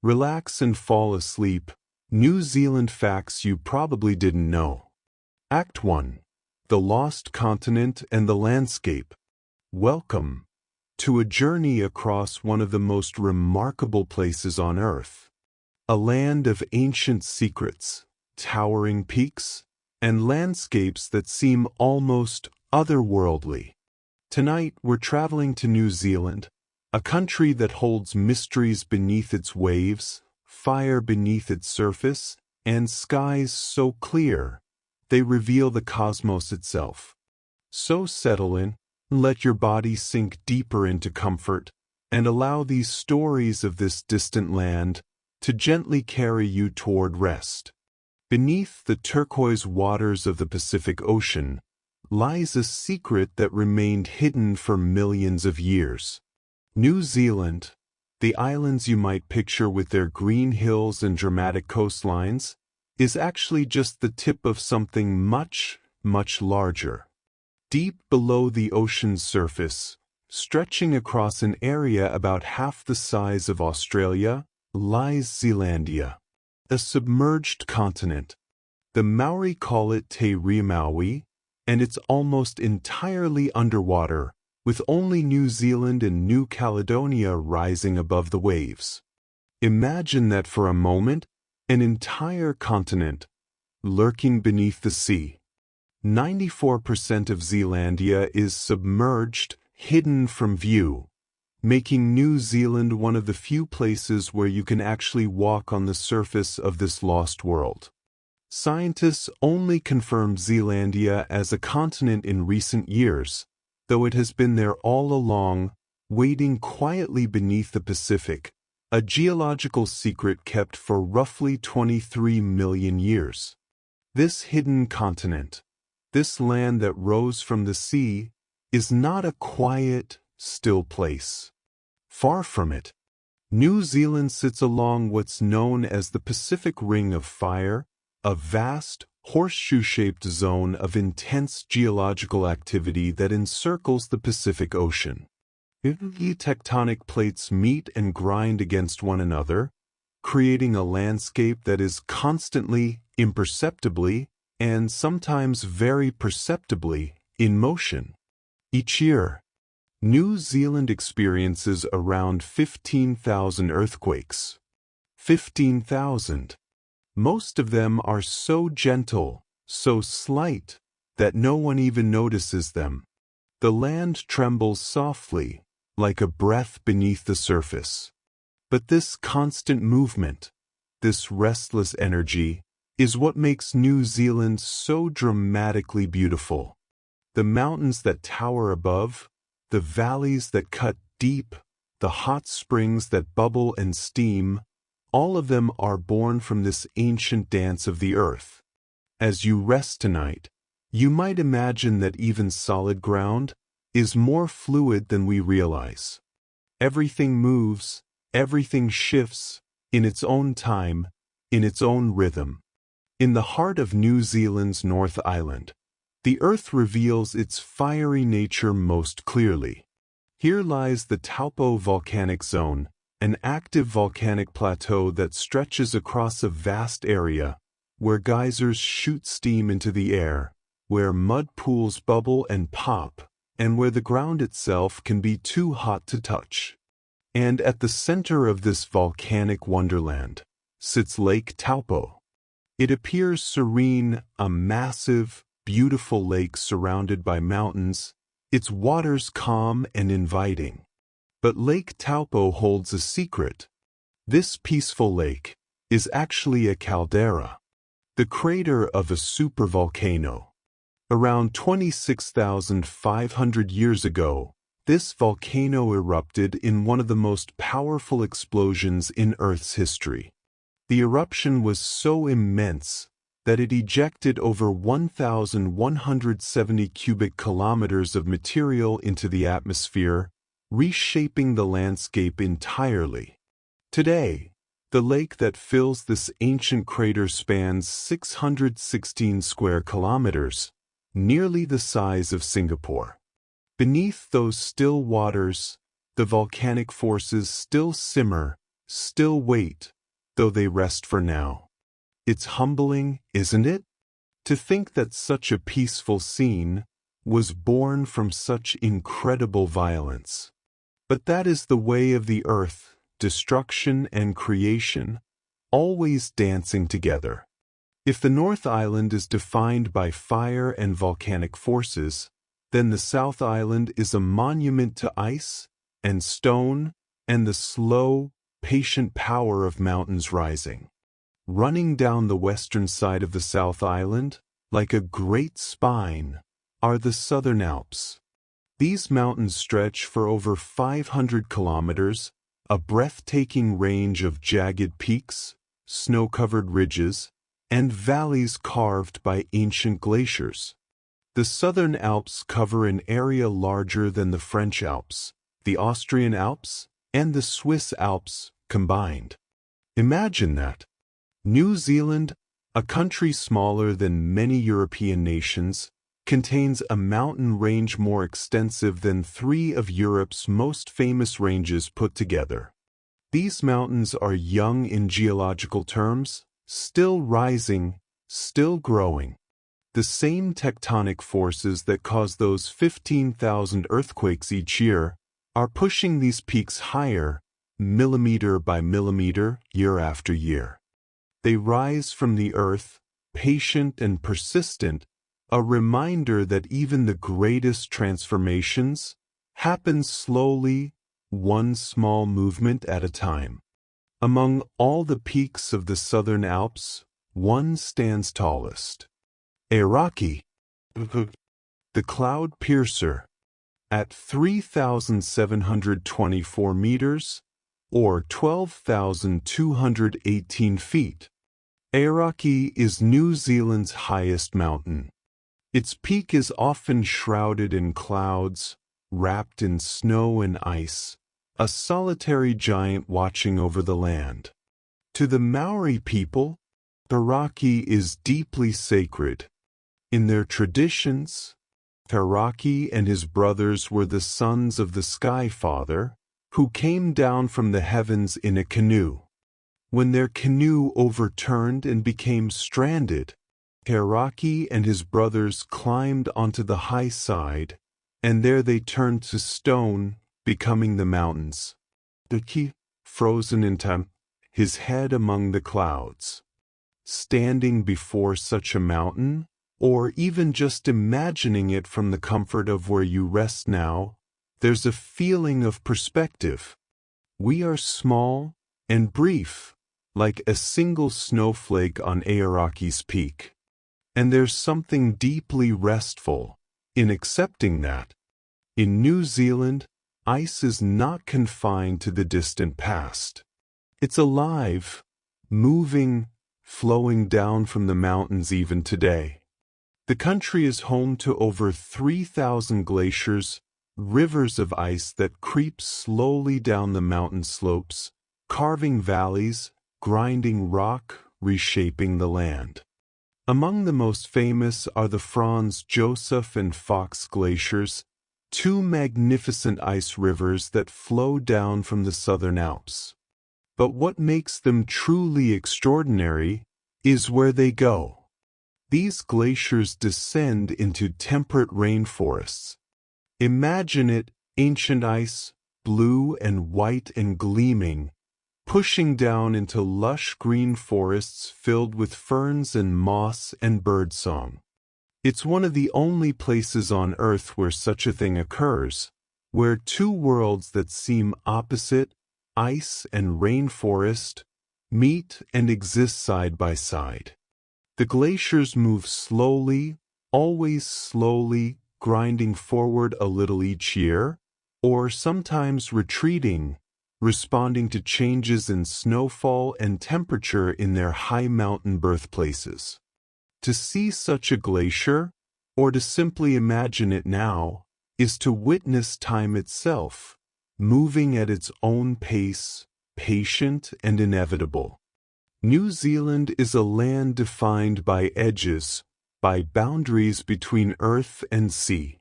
Relax and fall asleep. New Zealand facts you probably didn't know. Act 1. The Lost Continent and the Landscape. Welcome to a journey across one of the most remarkable places on Earth. A land of ancient secrets, towering peaks, and landscapes that seem almost otherworldly. Tonight we're traveling to New Zealand, a country that holds mysteries beneath its waves, fire beneath its surface, and skies so clear they reveal the cosmos itself. So settle in, let your body sink deeper into comfort, and allow these stories of this distant land to gently carry you toward rest. Beneath the turquoise waters of the Pacific Ocean lies a secret that remained hidden for millions of years. New Zealand, the islands you might picture with their green hills and dramatic coastlines, is actually just the tip of something much, much larger. Deep below the ocean's surface, stretching across an area about half the size of Australia, lies Zealandia, a submerged continent. The Maori call it Te Remaui, and it's almost entirely underwater, with only New Zealand and New Caledonia rising above the waves. Imagine that for a moment, an entire continent lurking beneath the sea. 94% of Zealandia is submerged, hidden from view, making New Zealand one of the few places where you can actually walk on the surface of this lost world. Scientists only confirmed Zealandia as a continent in recent years, though it has been there all along, waiting quietly beneath the Pacific, a geological secret kept for roughly 23 million years. This hidden continent, this land that rose from the sea, is not a quiet, still place. Far from it. New Zealand sits along what's known as the Pacific Ring of Fire, a vast, horseshoe-shaped zone of intense geological activity that encircles the Pacific Ocean. Tectonic plates meet and grind against one another, creating a landscape that is constantly, imperceptibly, and sometimes very perceptibly, in motion. Each year, New Zealand experiences around 15,000 earthquakes. 15,000. Most of them are so gentle, so slight, that no one even notices them. The land trembles softly, like a breath beneath the surface. But this constant movement, this restless energy, is what makes New Zealand so dramatically beautiful. The mountains that tower above, the valleys that cut deep, the hot springs that bubble and steam, all of them are born from this ancient dance of the earth. As you rest tonight, you might imagine that even solid ground is more fluid than we realize. Everything moves, everything shifts, in its own time, in its own rhythm. In the heart of New Zealand's North Island, the earth reveals its fiery nature most clearly. Here lies the Taupo volcanic zone, an active volcanic plateau that stretches across a vast area, where geysers shoot steam into the air, where mud pools bubble and pop, and where the ground itself can be too hot to touch. And at the center of this volcanic wonderland sits Lake Taupo. It appears serene, a massive, beautiful lake surrounded by mountains, its waters calm and inviting. But Lake Taupo holds a secret. This peaceful lake is actually a caldera, the crater of a supervolcano. Around 26,500 years ago, this volcano erupted in one of the most powerful explosions in Earth's history. The eruption was so immense that it ejected over 1,170 cubic kilometers of material into the atmosphere, reshaping the landscape entirely. Today, the lake that fills this ancient crater spans 616 square kilometers, nearly the size of Singapore. Beneath those still waters, the volcanic forces still simmer, still wait, though they rest for now. It's humbling, isn't it? To think that such a peaceful scene was born from such incredible violence. But that is the way of the earth, destruction and creation, always dancing together. If the North Island is defined by fire and volcanic forces, then the South Island is a monument to ice and stone and the slow, patient power of mountains rising. Running down the western side of the South Island, like a great spine, are the Southern Alps. These mountains stretch for over 500 kilometers, a breathtaking range of jagged peaks, snow-covered ridges, and valleys carved by ancient glaciers. The Southern Alps cover an area larger than the French Alps, the Austrian Alps, and the Swiss Alps combined. Imagine that. New Zealand, a country smaller than many European nations, contains a mountain range more extensive than 3 of Europe's most famous ranges put together. These mountains are young in geological terms, still rising, still growing. The same tectonic forces that cause those 15,000 earthquakes each year are pushing these peaks higher, millimeter by millimeter, year after year. They rise from the earth, patient and persistent, a reminder that even the greatest transformations happen slowly, one small movement at a time. Among all the peaks of the Southern Alps, one stands tallest. Aoraki, the cloud piercer, at 3,724 meters, or 12,218 feet. Aoraki is New Zealand's highest mountain. Its peak is often shrouded in clouds, wrapped in snow and ice, a solitary giant watching over the land. To the Maori people, Aoraki is deeply sacred. In their traditions, Aoraki and his brothers were the sons of the Sky Father, who came down from the heavens in a canoe. When their canoe overturned and became stranded, Aoraki and his brothers climbed onto the high side, and there they turned to stone, becoming the mountains. Aoraki, frozen in time, his head among the clouds. Standing before such a mountain, or even just imagining it from the comfort of where you rest now, there's a feeling of perspective. We are small and brief, like a single snowflake on Aoraki's peak. And there's something deeply restful in accepting that. In New Zealand, ice is not confined to the distant past. It's alive, moving, flowing down from the mountains even today. The country is home to over 3,000 glaciers, rivers of ice that creep slowly down the mountain slopes, carving valleys, grinding rock, reshaping the land. Among the most famous are the Franz Josef and Fox glaciers, 2 magnificent ice rivers that flow down from the Southern Alps. But what makes them truly extraordinary is where they go. These glaciers descend into temperate rainforests. Imagine it, ancient ice, blue and white and gleaming, pushing down into lush green forests filled with ferns and moss and birdsong. It's one of the only places on Earth where such a thing occurs, where 2 worlds that seem opposite, ice and rainforest, meet and exist side by side. The glaciers move slowly, always slowly, grinding forward a little each year, or sometimes retreating, responding to changes in snowfall and temperature in their high mountain birthplaces. To see such a glacier, or to simply imagine it now, is to witness time itself, moving at its own pace, patient and inevitable. New Zealand is a land defined by edges, by boundaries between earth and sea.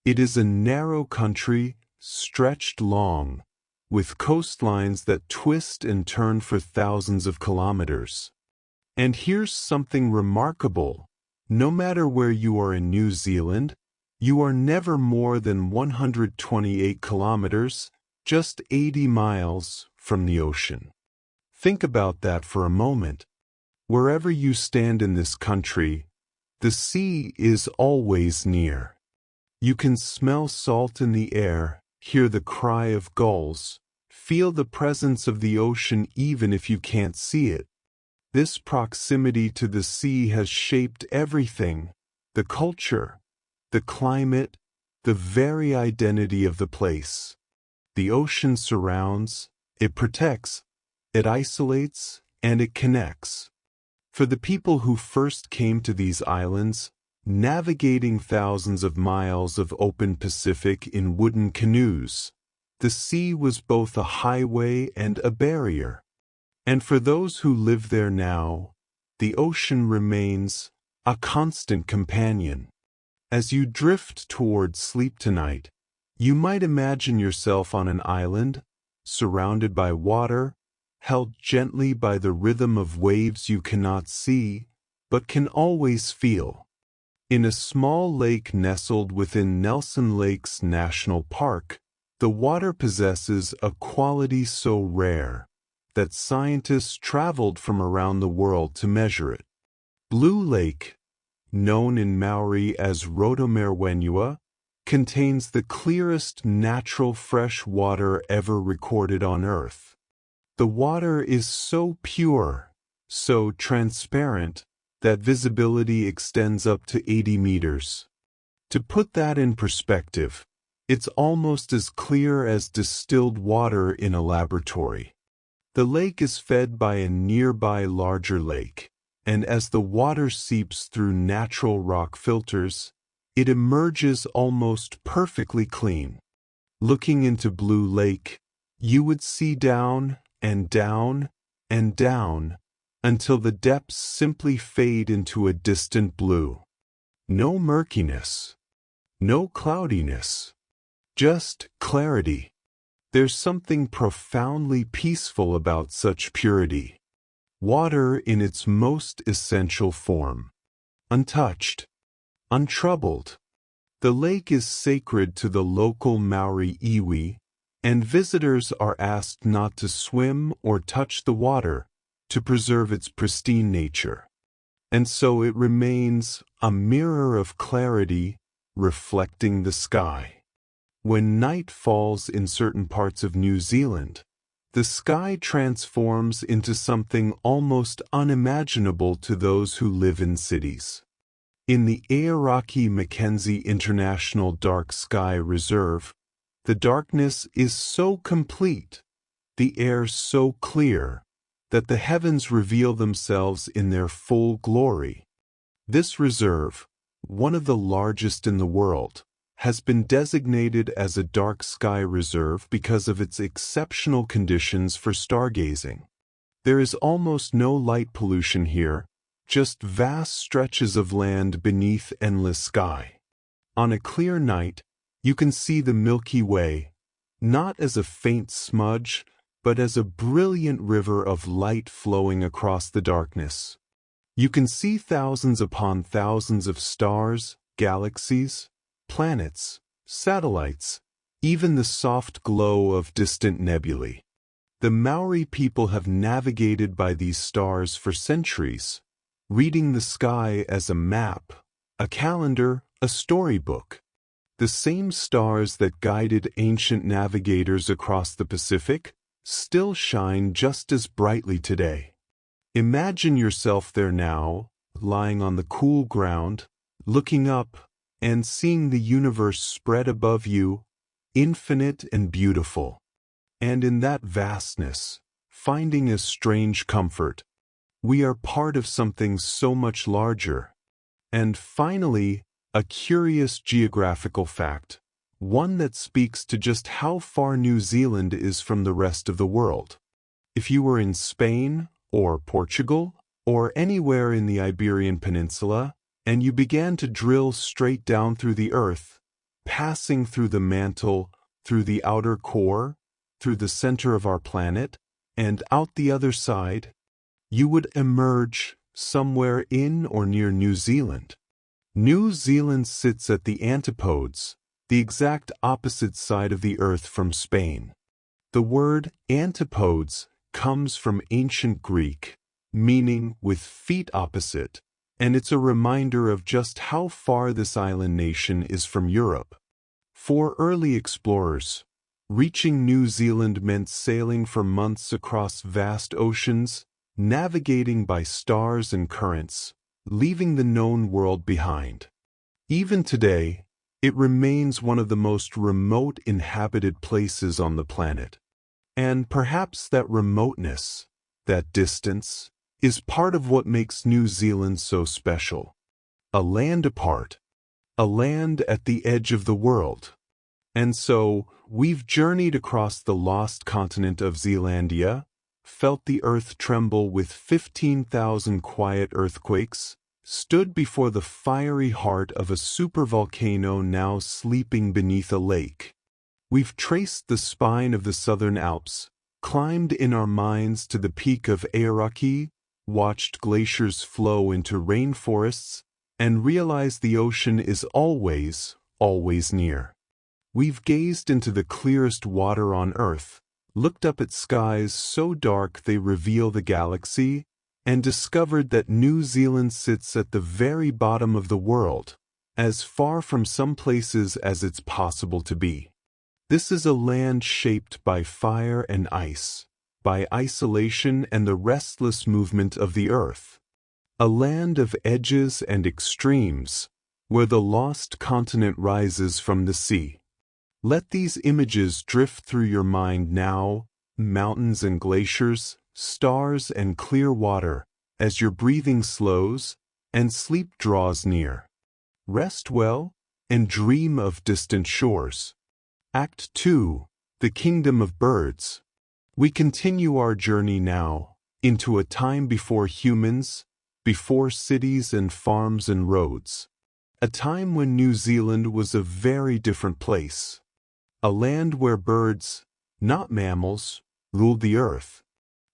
It is a narrow country, stretched long, with coastlines that twist and turn for thousands of kilometers. And here's something remarkable. No matter where you are in New Zealand, you are never more than 128 kilometers, just 80 miles, from the ocean. Think about that for a moment. Wherever you stand in this country, the sea is always near. You can smell salt in the air, hear the cry of gulls, feel the presence of the ocean even if you can't see it. This proximity to the sea has shaped everything: the culture, the climate, the very identity of the place. The ocean surrounds, it protects, it isolates, and it connects. For the people who first came to these islands, navigating thousands of miles of open Pacific in wooden canoes, the sea was both a highway and a barrier. And for those who live there now, the ocean remains a constant companion. As you drift toward sleep tonight, you might imagine yourself on an island, surrounded by water, held gently by the rhythm of waves you cannot see, but can always feel. In a small lake nestled within Nelson Lakes National Park, the water possesses a quality so rare that scientists traveled from around the world to measure it. Blue Lake, known in Maori as Rotomerwenua, contains the clearest natural fresh water ever recorded on Earth. The water is so pure, so transparent, that visibility extends up to 80 meters. To put that in perspective, it's almost as clear as distilled water in a laboratory. The lake is fed by a nearby larger lake, and as the water seeps through natural rock filters, it emerges almost perfectly clean. Looking into Blue Lake, you would see down and down and down until the depths simply fade into a distant blue. No murkiness, no cloudiness, just clarity. There's something profoundly peaceful about such purity. Water in its most essential form. Untouched, untroubled. The lake is sacred to the local Maori iwi, and visitors are asked not to swim or touch the water to preserve its pristine nature. And so it remains a mirror of clarity reflecting the sky. When night falls in certain parts of New Zealand, the sky transforms into something almost unimaginable to those who live in cities. In the Aoraki Mackenzie International Dark Sky Reserve, the darkness is so complete, the air so clear, that the heavens reveal themselves in their full glory. This reserve, one of the largest in the world, has been designated as a dark sky reserve because of its exceptional conditions for stargazing. There is almost no light pollution here, just vast stretches of land beneath endless sky. On a clear night, you can see the Milky Way, not as a faint smudge, but as a brilliant river of light flowing across the darkness. You can see thousands upon thousands of stars, galaxies, planets, satellites, even the soft glow of distant nebulae. The Maori people have navigated by these stars for centuries, reading the sky as a map, a calendar, a storybook. The same stars that guided ancient navigators across the Pacific still shine just as brightly today. Imagine yourself there now, lying on the cool ground, looking up, and seeing the universe spread above you, infinite and beautiful. And in that vastness, finding a strange comfort. We are part of something so much larger. And finally, a curious geographical fact, one that speaks to just how far New Zealand is from the rest of the world. If you were in Spain, or Portugal, or anywhere in the Iberian Peninsula, and you began to drill straight down through the earth, passing through the mantle, through the outer core, through the center of our planet, and out the other side, you would emerge somewhere in or near New Zealand. New Zealand sits at the antipodes, the exact opposite side of the Earth from Spain. The word antipodes comes from ancient Greek, meaning with feet opposite, and it's a reminder of just how far this island nation is from Europe. For early explorers, reaching New Zealand meant sailing for months across vast oceans, navigating by stars and currents, leaving the known world behind. Even today, it remains one of the most remote inhabited places on the planet. And perhaps that remoteness, that distance, is part of what makes New Zealand so special. A land apart, a land at the edge of the world. And so, we've journeyed across the lost continent of Zealandia, felt the earth tremble with 15,000 quiet earthquakes, stood before the fiery heart of a supervolcano now sleeping beneath a lake. We've traced the spine of the Southern Alps, climbed in our minds to the peak of Aoraki, watched glaciers flow into rainforests, and realized the ocean is always, always near. We've gazed into the clearest water on Earth, looked up at skies so dark they reveal the galaxy, and discovered that New Zealand sits at the very bottom of the world, as far from some places as it's possible to be. This is a land shaped by fire and ice, by isolation and the restless movement of the earth. A land of edges and extremes, where the lost continent rises from the sea. Let these images drift through your mind now, mountains and glaciers, stars and clear water, as your breathing slows and sleep draws near. Rest well and dream of distant shores. Act 2, The Kingdom of Birds. We continue our journey now, into a time before humans, before cities and farms and roads. A time when New Zealand was a very different place. A land where birds, not mammals, ruled the earth.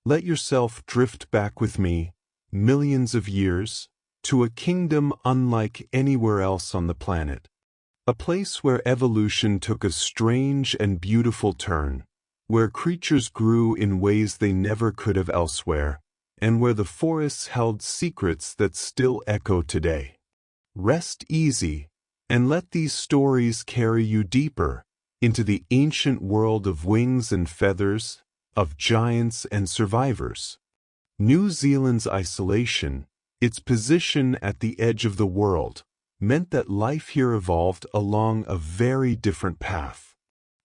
Let yourself drift back with me, millions of years, to a kingdom unlike anywhere else on the planet. A place where evolution took a strange and beautiful turn, where creatures grew in ways they never could have elsewhere, and where the forests held secrets that still echo today. Rest easy, and let these stories carry you deeper into the ancient world of wings and feathers, of giants and survivors. New Zealand's isolation, its position at the edge of the world, meant that life here evolved along a very different path.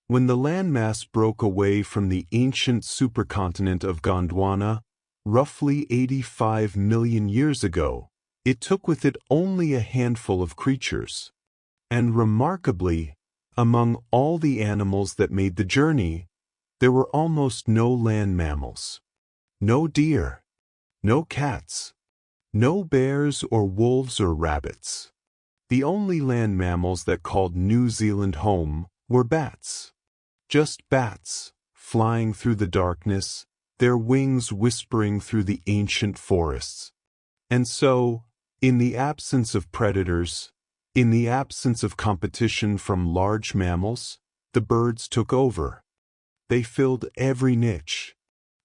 When the landmass broke away from the ancient supercontinent of Gondwana, roughly 85 million years ago, it took with it only a handful of creatures. And remarkably, among all the animals that made the journey, there were almost no land mammals. No deer, no cats, no bears or wolves or rabbits. The only land mammals that called New Zealand home were bats. Just bats, flying through the darkness, their wings whispering through the ancient forests. And so, in the absence of predators, in the absence of competition from large mammals, the birds took over. They filled every niche.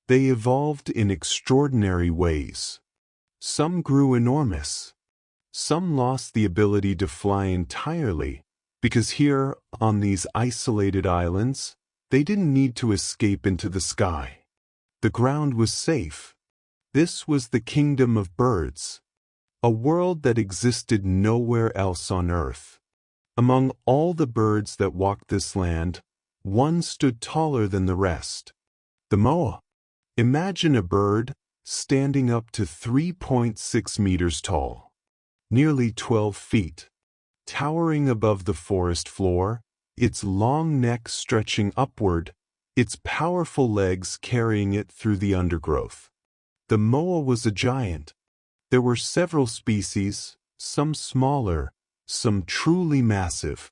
They evolved in extraordinary ways. Some grew enormous. Some lost the ability to fly entirely, because here, on these isolated islands, they didn't need to escape into the sky. The ground was safe. This was the kingdom of birds, a world that existed nowhere else on Earth. Among all the birds that walked this land, one stood taller than the rest. The moa. Imagine a bird standing up to 3.6 meters tall, nearly 12 feet, towering above the forest floor, its long neck stretching upward, its powerful legs carrying it through the undergrowth. The moa was a giant. There were several species, some smaller, some truly massive.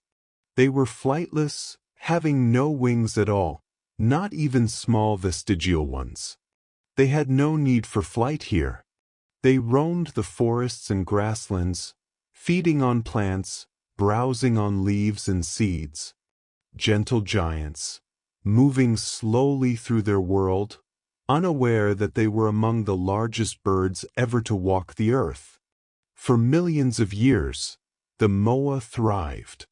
They were flightless, having no wings at all, not even small vestigial ones. They had no need for flight here. They roamed the forests and grasslands, feeding on plants, browsing on leaves and seeds. Gentle giants, moving slowly through their world, unaware that they were among the largest birds ever to walk the earth. For millions of years, the moa thrived.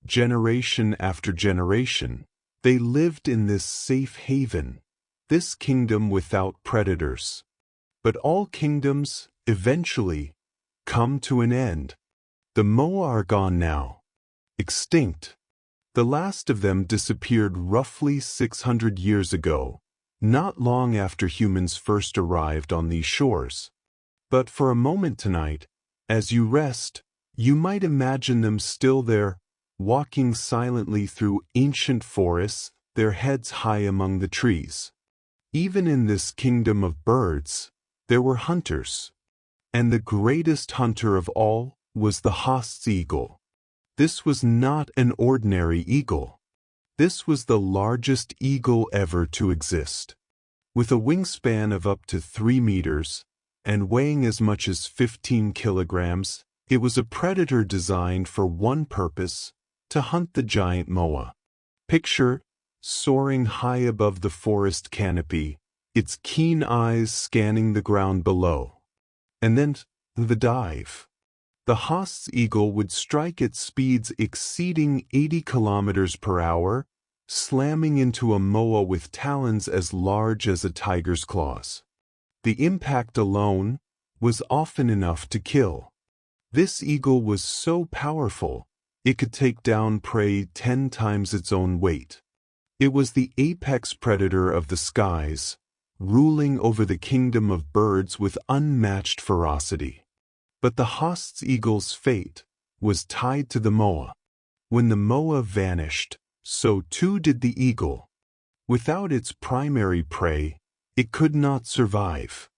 Generation after generation, they lived in this safe haven, this kingdom without predators. But all kingdoms, eventually, come to an end. The moa are gone now, extinct. The last of them disappeared roughly 600 years ago, not long after humans first arrived on these shores. But for a moment tonight, as you rest, you might imagine them still there, walking silently through ancient forests, their heads high among the trees. Even in this kingdom of birds, there were hunters. And the greatest hunter of all was the Haast's eagle. This was not an ordinary eagle. This was the largest eagle ever to exist. With a wingspan of up to 3 meters, and weighing as much as 15 kilograms, it was a predator designed for one purpose: to hunt the giant moa. Picture, soaring high above the forest canopy, its keen eyes scanning the ground below. And then, the dive. The Haast's eagle would strike at speeds exceeding 80 kilometers per hour, slamming into a moa with talons as large as a tiger's claws. The impact alone was often enough to kill. This eagle was so powerful, it could take down prey 10 times its own weight. It was the apex predator of the skies, ruling over the kingdom of birds with unmatched ferocity. But the Haast's eagle's fate was tied to the moa. When the moa vanished, so too did the eagle. Without its primary prey, it could not survive.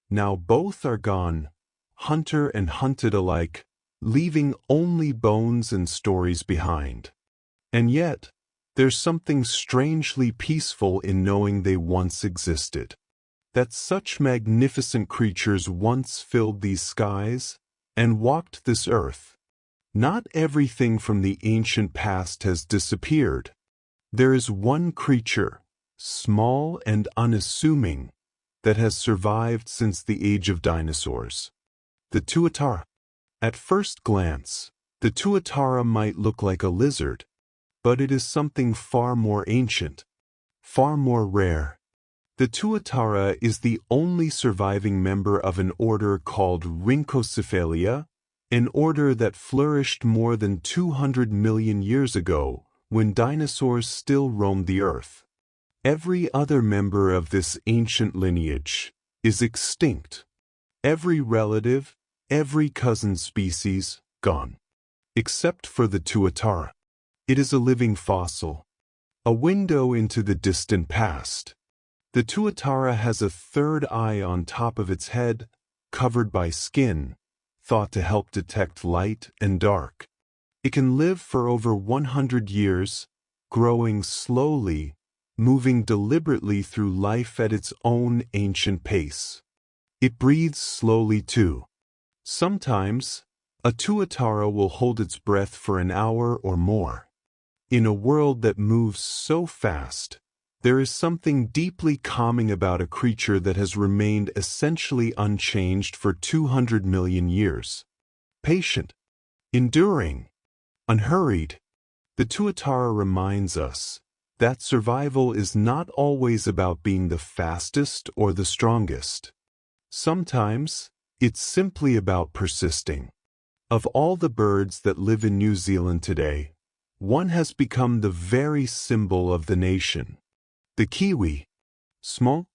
Now both are gone, hunter and hunted alike, leaving only bones and stories behind. And yet, there's something strangely peaceful in knowing they once existed. That such magnificent creatures once filled these skies and walked this earth. Not everything from the ancient past has disappeared. There is one creature, small and unassuming, that has survived since the age of dinosaurs. The tuatara. At first glance, the tuatara might look like a lizard, but it is something far more ancient, far more rare. The tuatara is the only surviving member of an order called Rhynchocephalia, an order that flourished more than 200 million years ago when dinosaurs still roamed the earth. Every other member of this ancient lineage is extinct. Every relative, every cousin species, gone. Except for the tuatara. It is a living fossil, a window into the distant past. The tuatara has a third eye on top of its head, covered by skin, thought to help detect light and dark. It can live for over 100 years, growing slowly, moving deliberately through life at its own ancient pace. It breathes slowly too. Sometimes, a tuatara will hold its breath for an hour or more. In a world that moves so fast, there is something deeply calming about a creature that has remained essentially unchanged for 200 million years. Patient, enduring, unhurried, the tuatara reminds us that survival is not always about being the fastest or the strongest. Sometimes, it's simply about persisting. Of all the birds that live in New Zealand today, one has become the very symbol of the nation. The kiwi, small,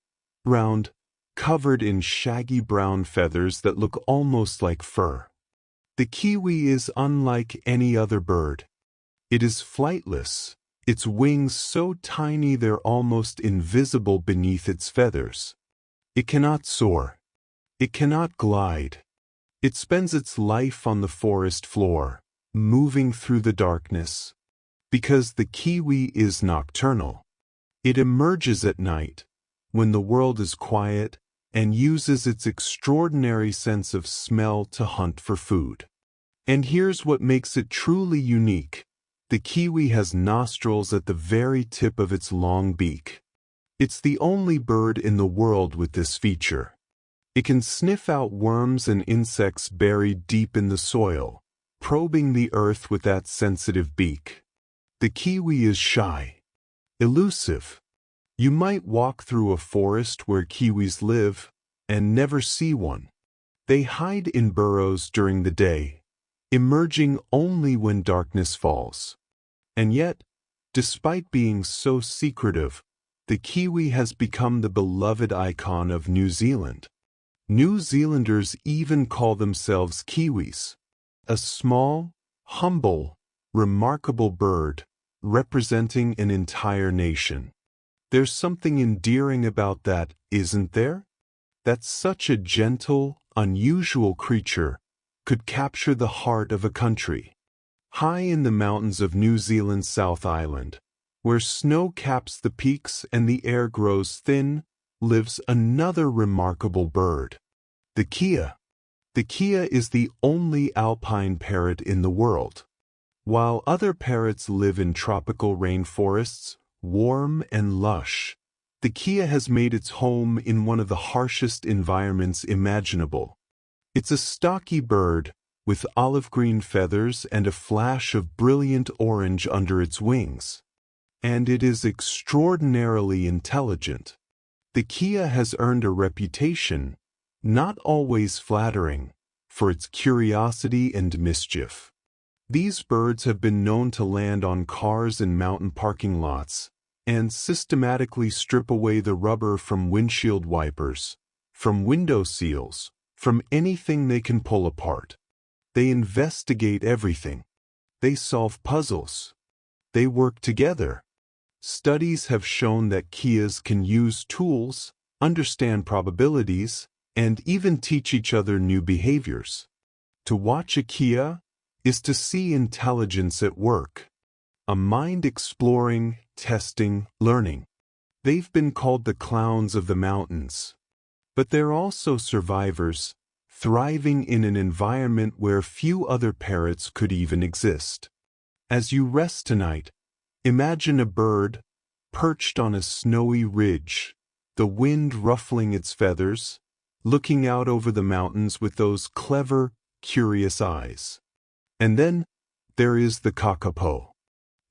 round, covered in shaggy brown feathers that look almost like fur. The kiwi is unlike any other bird. It is flightless, its wings so tiny they're almost invisible beneath its feathers. It cannot soar. It cannot glide. It spends its life on the forest floor, moving through the darkness. Because the kiwi is nocturnal. It emerges at night, when the world is quiet, and uses its extraordinary sense of smell to hunt for food. And here's what makes it truly unique. The kiwi has nostrils at the very tip of its long beak. It's the only bird in the world with this feature. It can sniff out worms and insects buried deep in the soil, probing the earth with that sensitive beak. The kiwi is shy, elusive. You might walk through a forest where kiwis live and never see one. They hide in burrows during the day, emerging only when darkness falls. And yet, despite being so secretive, the kiwi has become the beloved icon of New Zealand. New Zealanders even call themselves Kiwis, a small, humble, remarkable bird representing an entire nation. There's something endearing about that, isn't there? That such a gentle, unusual creature could capture the heart of a country. High in the mountains of New Zealand's South Island, where snow caps the peaks and the air grows thin, lives another remarkable bird, the kea. The kea is the only alpine parrot in the world. While other parrots live in tropical rainforests, warm and lush, the kea has made its home in one of the harshest environments imaginable. It's a stocky bird with olive-green feathers and a flash of brilliant orange under its wings. And it is extraordinarily intelligent. The kea has earned a reputation, not always flattering, for its curiosity and mischief. These birds have been known to land on cars in mountain parking lots and systematically strip away the rubber from windshield wipers, from window seals, from anything they can pull apart. They investigate everything. They solve puzzles. They work together. Studies have shown that keas can use tools, understand probabilities, and even teach each other new behaviors. To watch a kea is to see intelligence at work, a mind exploring, testing, learning. They've been called the clowns of the mountains. But they're also survivors, thriving in an environment where few other parrots could even exist. As you rest tonight, imagine a bird perched on a snowy ridge, the wind ruffling its feathers, looking out over the mountains with those clever, curious eyes. And then there is the kakapo.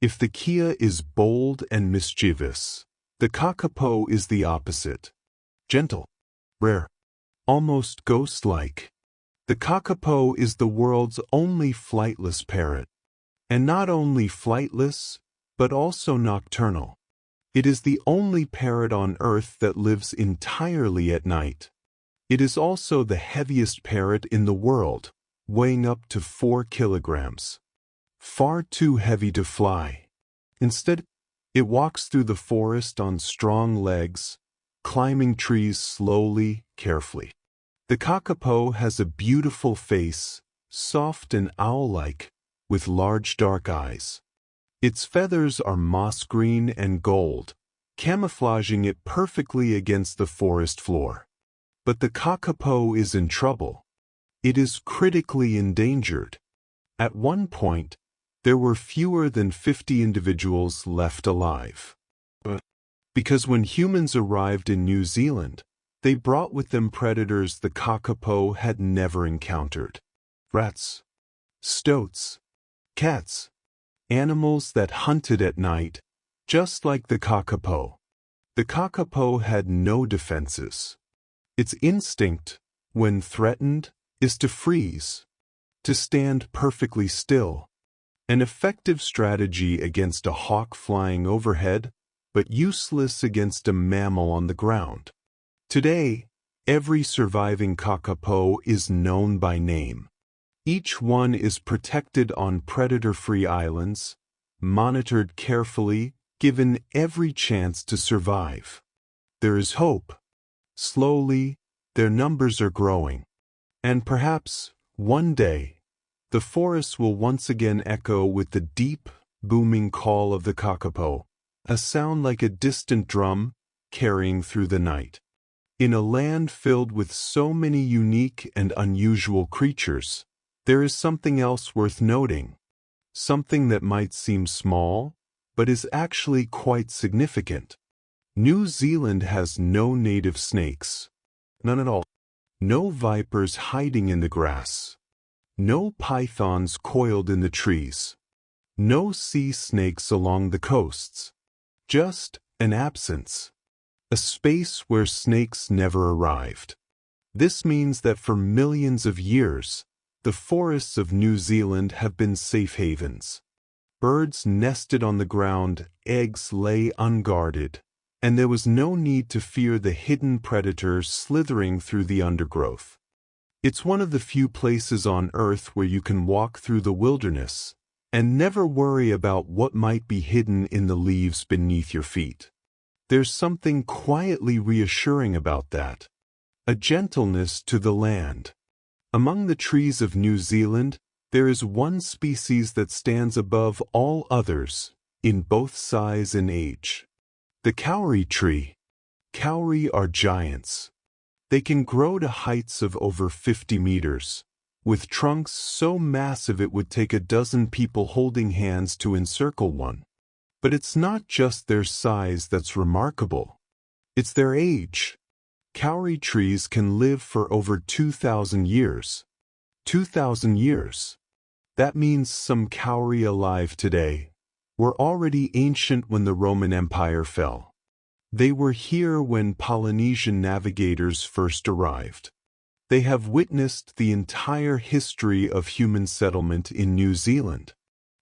If the kea is bold and mischievous, the kakapo is the opposite. Gentle, rare, almost ghost-like. The kakapo is the world's only flightless parrot. And not only flightless, but also nocturnal. It is the only parrot on Earth that lives entirely at night. It is also the heaviest parrot in the world, weighing up to 4 kilograms. Far too heavy to fly. Instead, it walks through the forest on strong legs, climbing trees slowly, carefully. The kakapo has a beautiful face, soft and owl-like, with large dark eyes. Its feathers are moss green and gold, camouflaging it perfectly against the forest floor. But the kakapo is in trouble. It is critically endangered. At one point, there were fewer than 50 individuals left alive. Because when humans arrived in New Zealand, they brought with them predators the kakapo had never encountered. Rats, stoats, cats, animals that hunted at night, just like the kakapo. The kakapo had no defenses. Its instinct, when threatened, is to freeze, to stand perfectly still. An effective strategy against a hawk flying overhead, but useless against a mammal on the ground. Today, every surviving kakapo is known by name. Each one is protected on predator-free islands, monitored carefully, given every chance to survive. There is hope. Slowly, their numbers are growing. And perhaps, one day, the forests will once again echo with the deep, booming call of the kakapo, a sound like a distant drum carrying through the night. In a land filled with so many unique and unusual creatures, there is something else worth noting. Something that might seem small, but is actually quite significant. New Zealand has no native snakes. None at all. No vipers hiding in the grass. No pythons coiled in the trees. No sea snakes along the coasts. Just an absence. A space where snakes never arrived. This means that for millions of years, the forests of New Zealand have been safe havens. Birds nested on the ground, eggs lay unguarded, and there was no need to fear the hidden predators slithering through the undergrowth. It's one of the few places on Earth where you can walk through the wilderness and never worry about what might be hidden in the leaves beneath your feet. There's something quietly reassuring about that. A gentleness to the land. Among the trees of New Zealand, there is one species that stands above all others, in both size and age. The kauri tree. Kauri are giants. They can grow to heights of over 50 meters, with trunks so massive it would take a dozen people holding hands to encircle one. But it's not just their size that's remarkable. It's their age. Kauri trees can live for over 2,000 years. 2,000 years. That means some kauri alive today were already ancient when the Roman Empire fell. They were here when Polynesian navigators first arrived. They have witnessed the entire history of human settlement in New Zealand.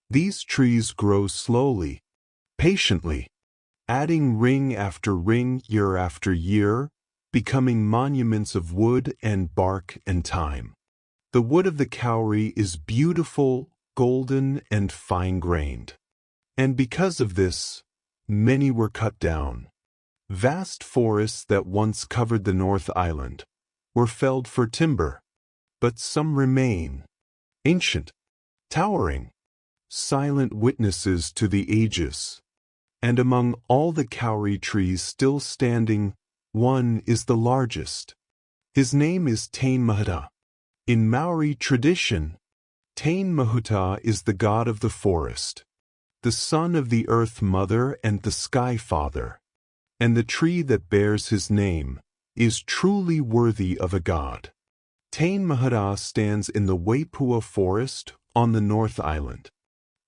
These trees grow slowly, patiently, adding ring after ring year after year, becoming monuments of wood and bark and time. The wood of the kauri is beautiful, golden, and fine-grained. And because of this, many were cut down. Vast forests that once covered the North Island were felled for timber, but some remain, ancient, towering, silent witnesses to the ages. And among all the kauri trees still standing, one is the largest. His name is Taine Mahuta. In Maori tradition, Taine Mahuta is the god of the forest, the son of the Earth Mother and the Sky Father, and the tree that bears his name is truly worthy of a god. Taine Mahuta stands in the Waipua Forest on the North Island.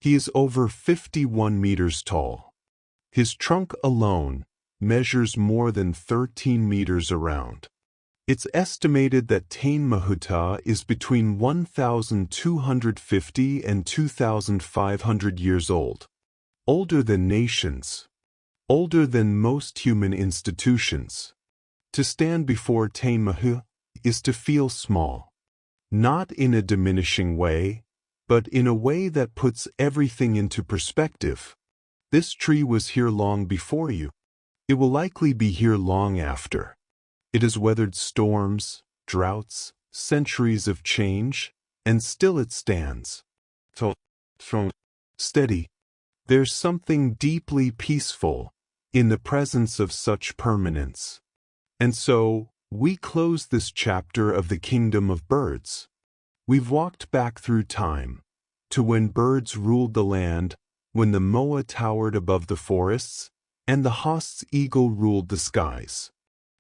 He is over 51 meters tall. His trunk alone measures more than 13 meters around. It's estimated that Taine Mahuta is between 1,250 and 2,500 years old. Older than nations. Older than most human institutions. To stand before Taine Mahuta is to feel small. Not in a diminishing way, but in a way that puts everything into perspective. This tree was here long before you. It will likely be here long after. It has weathered storms, droughts, centuries of change, and still it stands. Steady. There's something deeply peaceful in the presence of such permanence. And so, we close this chapter of the Kingdom of Birds. We've walked back through time, to when birds ruled the land, when the moa towered above the forests, and the Haast's eagle ruled the skies.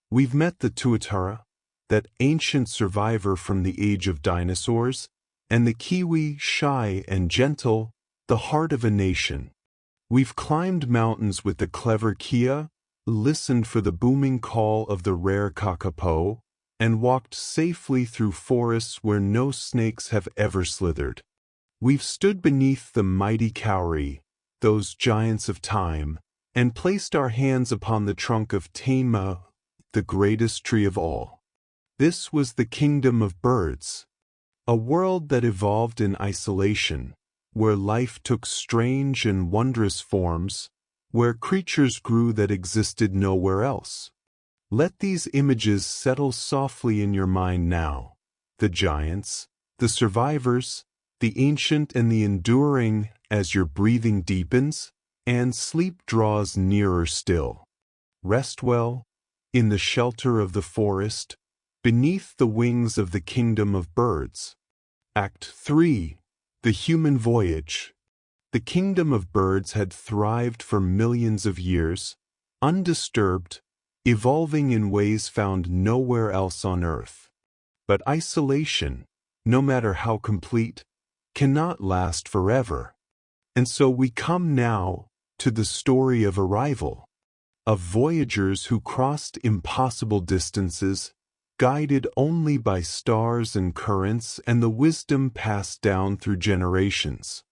We've met the tuatara, that ancient survivor from the age of dinosaurs, and the Kiwi, shy and gentle, the heart of a nation. We've climbed mountains with the clever kia, listened for the booming call of the rare kakapo, and walked safely through forests where no snakes have ever slithered. We've stood beneath the mighty kauri, those giants of time, and placed our hands upon the trunk of Taine Mahuta, the greatest tree of all. This was the Kingdom of Birds, a world that evolved in isolation, where life took strange and wondrous forms, where creatures grew that existed nowhere else. Let these images settle softly in your mind now. The giants, the survivors, the ancient and the enduring, as your breathing deepens, and sleep draws nearer still. Rest well, in the shelter of the forest, beneath the wings of the kingdom of birds. Act 3. The Human Voyage. The kingdom of birds had thrived for millions of years, undisturbed, evolving in ways found nowhere else on Earth. But isolation, no matter how complete, cannot last forever. And so we come now to the story of arrival, of voyagers who crossed impossible distances, guided only by stars and currents and the wisdom passed down through generations.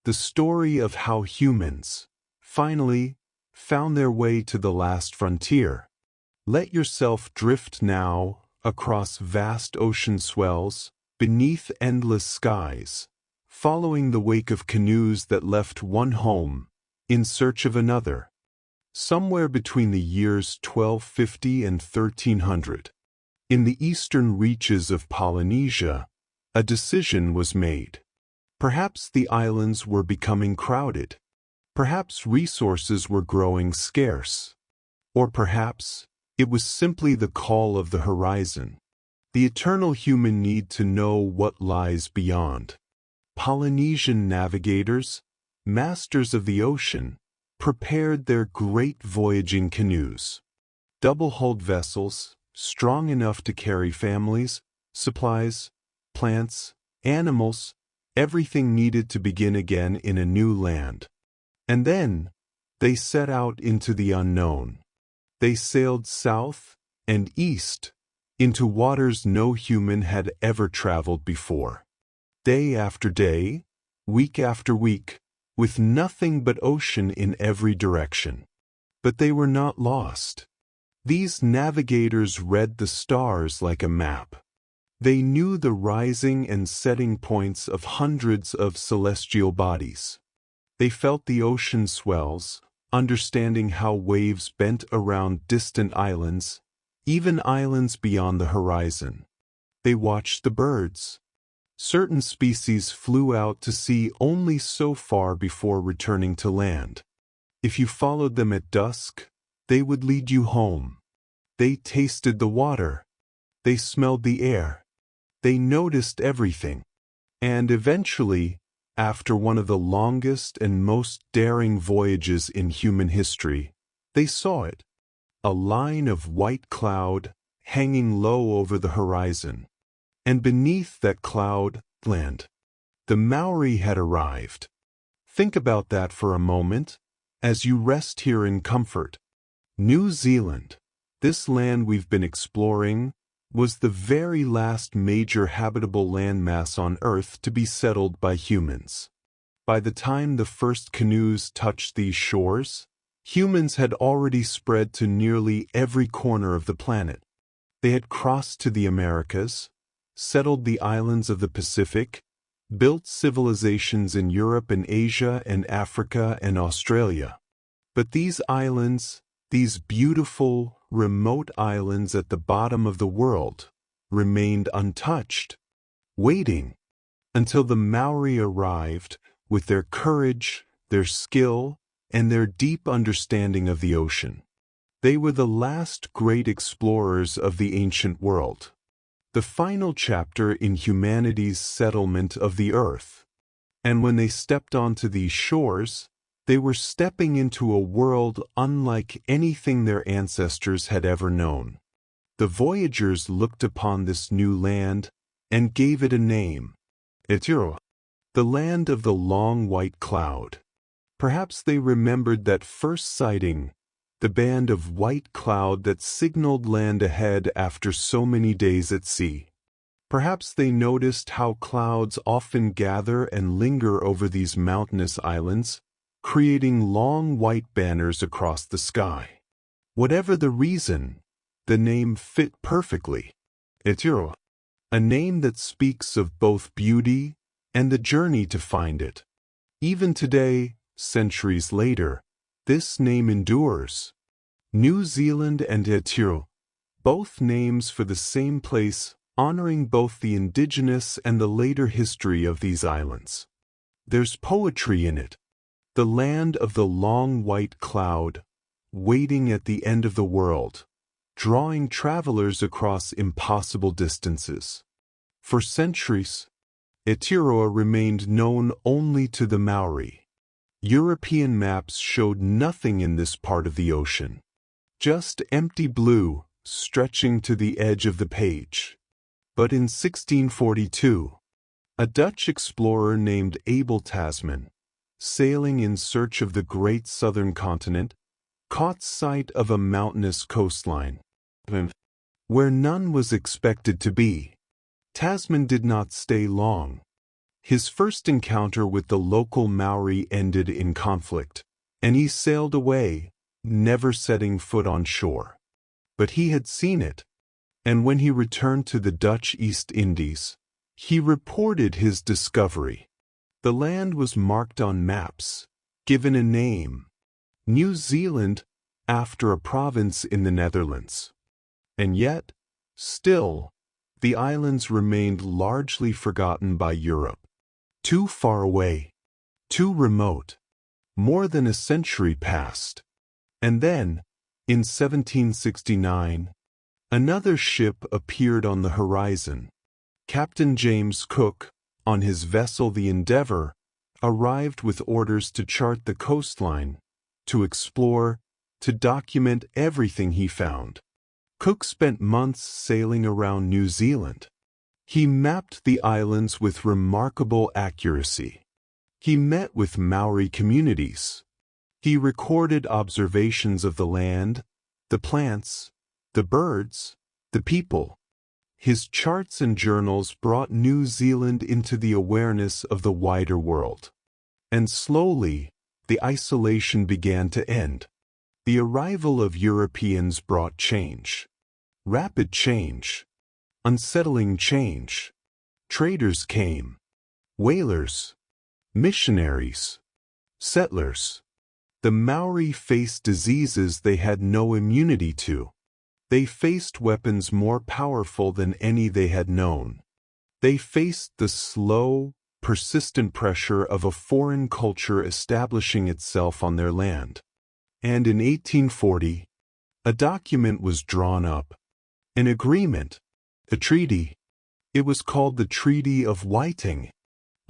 The story of how humans, finally, found their way to the last frontier. Let yourself drift now across vast ocean swells, beneath endless skies, following the wake of canoes that left one home, in search of another. Somewhere between the years 1250 and 1300, in the eastern reaches of Polynesia, a decision was made. Perhaps the islands were becoming crowded. Perhaps resources were growing scarce. Or perhaps it was simply the call of the horizon, the eternal human need to know what lies beyond. Polynesian navigators, masters of the ocean, prepared their great voyaging canoes. Double-hulled vessels, strong enough to carry families, supplies, plants, animals, everything needed to begin again in a new land. And then, they set out into the unknown. They sailed south and east, into waters no human had ever traveled before. Day after day, week after week, with nothing but ocean in every direction. But they were not lost. These navigators read the stars like a map. They knew the rising and setting points of hundreds of celestial bodies. They felt the ocean swells, understanding how waves bent around distant islands, even islands beyond the horizon. They watched the birds. Certain species flew out to sea only so far before returning to land. If you followed them at dusk, they would lead you home. They tasted the water. They smelled the air. They noticed everything. And eventually, after one of the longest and most daring voyages in human history, they saw it. A line of white cloud hanging low over the horizon. And beneath that cloud, land. The Maori had arrived. Think about that for a moment, as you rest here in comfort. New Zealand, this land we've been exploring, was the very last major habitable landmass on Earth to be settled by humans. By the time the first canoes touched these shores, humans had already spread to nearly every corner of the planet. They had crossed to the Americas, settled the islands of the Pacific, built civilizations in Europe and Asia and Africa and Australia. But these islands, these beautiful, remote islands at the bottom of the world, remained untouched, waiting until the Maori arrived with their courage, their skill, and their deep understanding of the ocean. They were the last great explorers of the ancient world, the final chapter in humanity's settlement of the earth. And when they stepped onto these shores, they were stepping into a world unlike anything their ancestors had ever known. The voyagers looked upon this new land and gave it a name, Etiro, the land of the long white cloud. Perhaps they remembered that first sighting, the band of white cloud that signaled land ahead after so many days at sea. Perhaps they noticed how clouds often gather and linger over these mountainous islands, creating long white banners across the sky. Whatever the reason, the name fit perfectly. Etiro, a name that speaks of both beauty and the journey to find it. Even today, centuries later, this name endures. New Zealand and Etiro, both names for the same place, honoring both the indigenous and the later history of these islands. There's poetry in it. the land of the long white cloud, waiting at the end of the world, drawing travelers across impossible distances. For centuries, Aotearoa remained known only to the Maori. European maps showed nothing in this part of the ocean, just empty blue stretching to the edge of the page. But in 1642, a Dutch explorer named Abel Tasman, sailing in search of the great southern continent, caught sight of a mountainous coastline, where none was expected to be. Tasman did not stay long. His first encounter with the local Maori ended in conflict, and he sailed away, never setting foot on shore. But he had seen it, and when he returned to the Dutch East Indies, he reported his discovery. The land was marked on maps, given a name, New Zealand, after a province in the Netherlands. And yet, still, the islands remained largely forgotten by Europe. Too far away, too remote. More than a century passed. And then, in 1769, another ship appeared on the horizon. Captain James Cook, on his vessel the Endeavour, arrived with orders to chart the coastline, to explore, to document everything he found. Cook spent months sailing around New Zealand. He mapped the islands with remarkable accuracy. He met with Maori communities. He recorded observations of the land, the plants, the birds, the people. His charts and journals brought New Zealand into the awareness of the wider world. And slowly, the isolation began to end. The arrival of Europeans brought change. Rapid change. Unsettling change. Traders came. Whalers. Missionaries. Settlers. The Maori faced diseases they had no immunity to. They faced weapons more powerful than any they had known. They faced the slow, persistent pressure of a foreign culture establishing itself on their land. And in 1840, a document was drawn up. An agreement. A treaty. It was called the Treaty of Waitangi.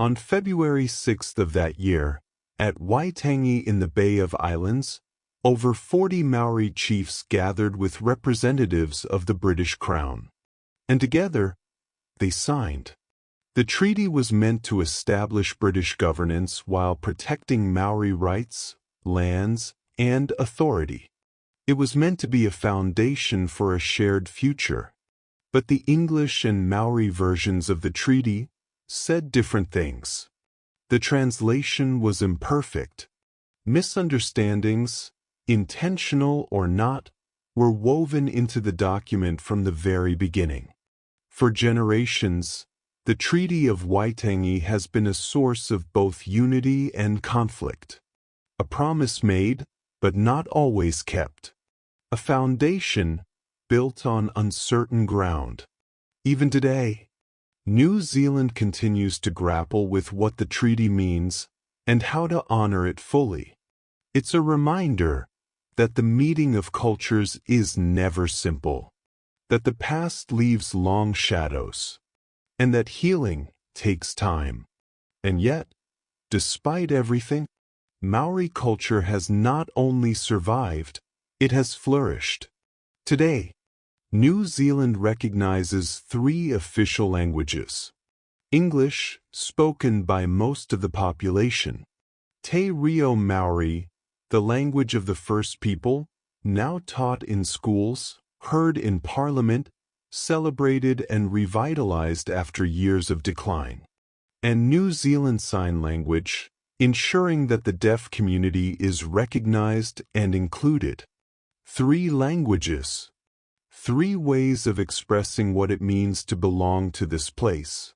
On February 6th of that year, at Waitangi in the Bay of Islands, over 40 Maori chiefs gathered with representatives of the British Crown. And together, they signed. The treaty was meant to establish British governance while protecting Maori rights, lands, and authority. It was meant to be a foundation for a shared future. But the English and Maori versions of the treaty said different things. The translation was imperfect. Misunderstandings, intentional or not, were woven into the document from the very beginning. For generations, the Treaty of Waitangi has been a source of both unity and conflict. A promise made, but not always kept. A foundation built on uncertain ground. Even today, New Zealand continues to grapple with what the treaty means and how to honor it fully. It's a reminder that the meeting of cultures is never simple, that the past leaves long shadows, and that healing takes time. And yet, despite everything, Maori culture has not only survived, it has flourished. Today, New Zealand recognizes 3 official languages. English, spoken by most of the population. Te Reo Maori, the language of the First People, now taught in schools, heard in Parliament, celebrated and revitalized after years of decline. And New Zealand Sign Language, ensuring that the deaf community is recognized and included. 3 languages. 3 ways of expressing what it means to belong to this place.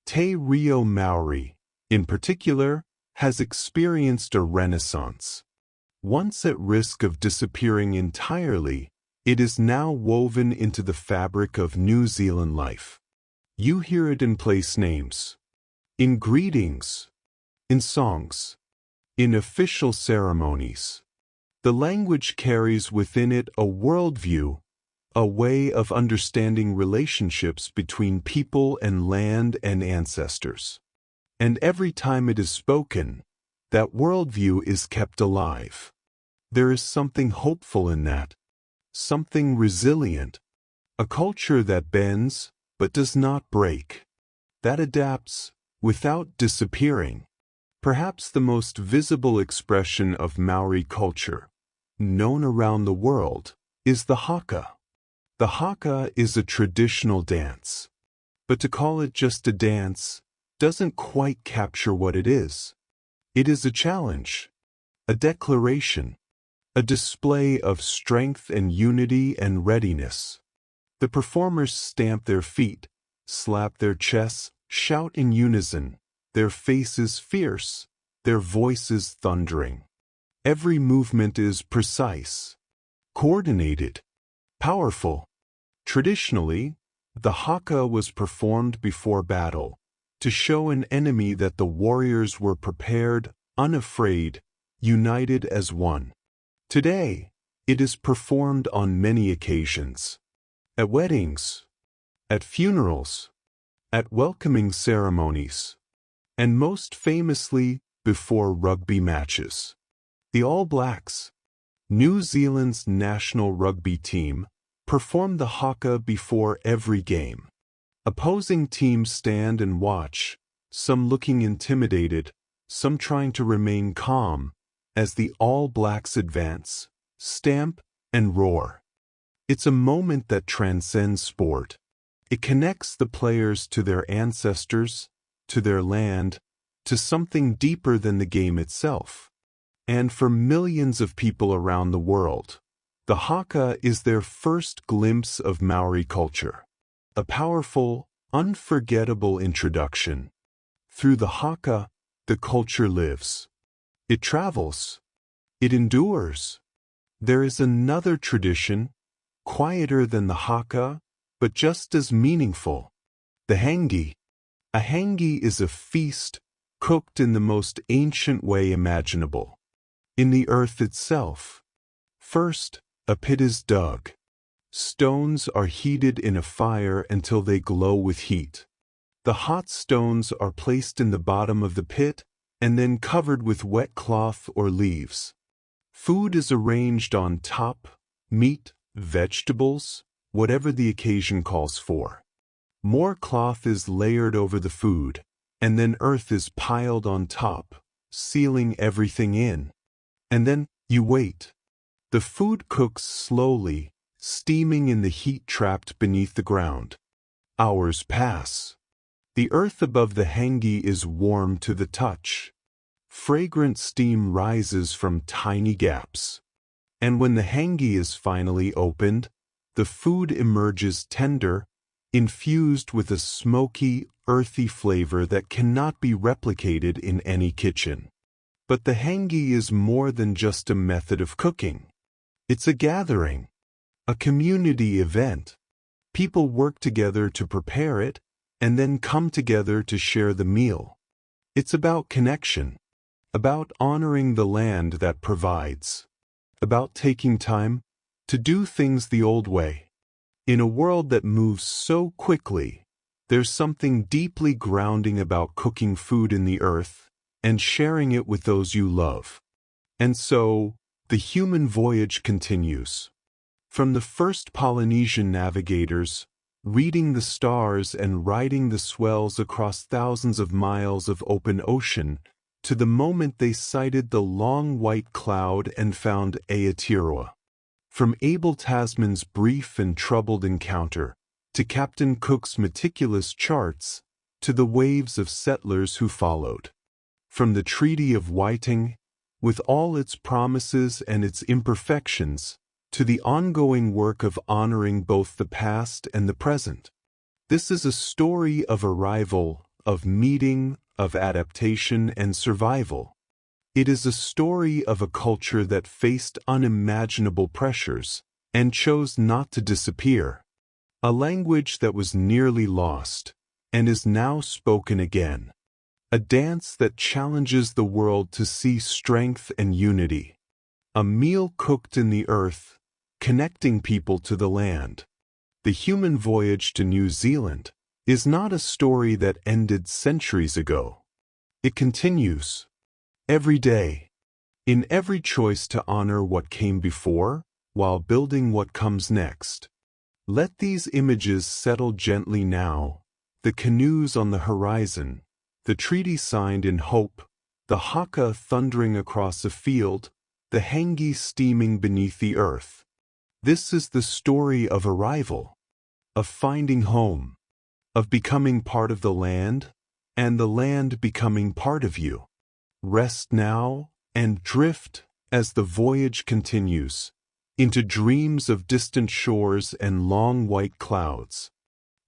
Te Reo Maori, in particular, has experienced a renaissance. Once at risk of disappearing entirely, it is now woven into the fabric of New Zealand life. You hear it in place names, in greetings, in songs. In official ceremonies, the language carries within it a worldview, a way of understanding relationships between people and land and ancestors. And every time it is spoken, that worldview is kept alive. There is something hopeful in that, something resilient, a culture that bends but does not break, that adapts without disappearing. Perhaps the most visible expression of Maori culture, known around the world, is the haka. The haka is a traditional dance, but to call it just a dance doesn't quite capture what it is. It is a challenge, a declaration, a display of strength and unity and readiness. The performers stamp their feet, slap their chests, shout in unison, their faces fierce, their voices thundering. Every movement is precise, coordinated, powerful. Traditionally, the haka was performed before battle, to show an enemy that the warriors were prepared, unafraid, united as one. Today, it is performed on many occasions. At weddings, at funerals, at welcoming ceremonies, and most famously, before rugby matches. The All Blacks, New Zealand's national rugby team, perform the haka before every game. Opposing teams stand and watch, some looking intimidated, some trying to remain calm, as the All Blacks advance, stamp, and roar. It's a moment that transcends sport. It connects the players to their ancestors, to their land, to something deeper than the game itself. And for millions of people around the world, the haka is their first glimpse of Maori culture. A powerful, unforgettable introduction. Through the haka, the culture lives. It travels. It endures. There is another tradition, quieter than the haka, but just as meaningful. The hangi. A hangi is a feast cooked in the most ancient way imaginable. In the earth itself. First, a pit is dug. Stones are heated in a fire until they glow with heat. The hot stones are placed in the bottom of the pit and then covered with wet cloth or leaves. Food is arranged on top, meat, vegetables, whatever the occasion calls for. More cloth is layered over the food, and then earth is piled on top, sealing everything in. And then you wait. The food cooks slowly, steaming in the heat trapped beneath the ground. Hours pass. The earth above the hangi is warm to the touch. Fragrant steam rises from tiny gaps. And when the hangi is finally opened, the food emerges tender, infused with a smoky, earthy flavor that cannot be replicated in any kitchen. But the hangi is more than just a method of cooking. It's a gathering, a community event. People work together to prepare it, and then come together to share the meal. It's about connection, about honoring the land that provides, about taking time to do things the old way. In a world that moves so quickly, there's something deeply grounding about cooking food in the earth and sharing it with those you love. And so, the human voyage continues. From the first Polynesian navigators, reading the stars and riding the swells across thousands of miles of open ocean, to the moment they sighted the long white cloud and found Aotearoa. From Abel Tasman's brief and troubled encounter, to Captain Cook's meticulous charts, to the waves of settlers who followed. From the Treaty of Whiting, with all its promises and its imperfections, to the ongoing work of honoring both the past and the present. This is a story of arrival, of meeting, of adaptation and survival. It is a story of a culture that faced unimaginable pressures and chose not to disappear. A language that was nearly lost and is now spoken again. A dance that challenges the world to see strength and unity. A meal cooked in the earth, connecting people to the land. The human voyage to New Zealand is not a story that ended centuries ago. It continues. Every day. In every choice to honor what came before, while building what comes next. Let these images settle gently now. The canoes on the horizon, the treaty signed in hope, the haka thundering across a field, the hangi steaming beneath the earth. This is the story of arrival, of finding home, of becoming part of the land, and the land becoming part of you. Rest now and drift as the voyage continues, into dreams of distant shores and long white clouds.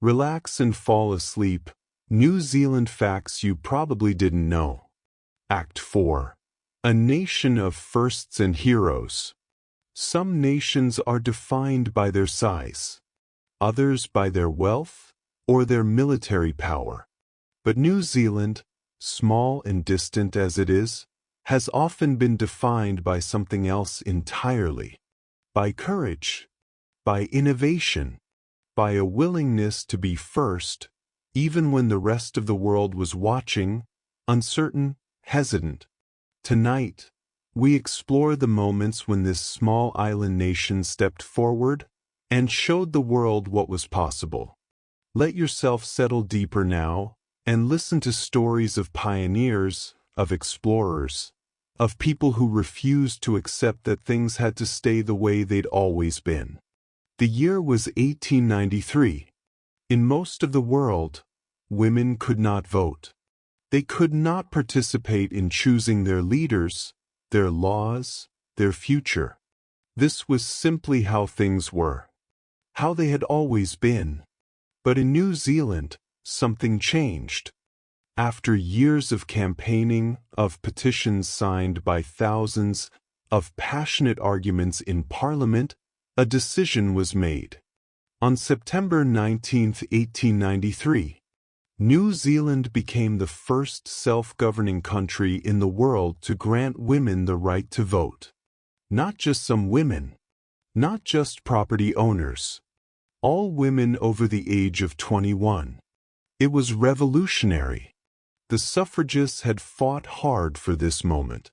Relax and fall asleep. New Zealand facts you probably didn't know. Act 4. A nation of firsts and heroes. Some nations are defined by their size, others by their wealth or their military power. But New Zealand, small and distant as it is, has often been defined by something else entirely. By courage, by innovation, by a willingness to be first, even when the rest of the world was watching, uncertain, hesitant. Tonight, we explore the moments when this small island nation stepped forward and showed the world what was possible. Let yourself settle deeper now and listen to stories of pioneers, of explorers, of people who refused to accept that things had to stay the way they'd always been. The year was 1893. In most of the world, women could not vote. They could not participate in choosing their leaders, their laws, their future. This was simply how things were, how they had always been. But in New Zealand, something changed. After years of campaigning, of petitions signed by thousands, of passionate arguments in Parliament, a decision was made. On September 19, 1893, New Zealand became the first self-governing country in the world to grant women the right to vote. Not just some women, not just property owners, all women over the age of 21. It was revolutionary. The suffragists had fought hard for this moment.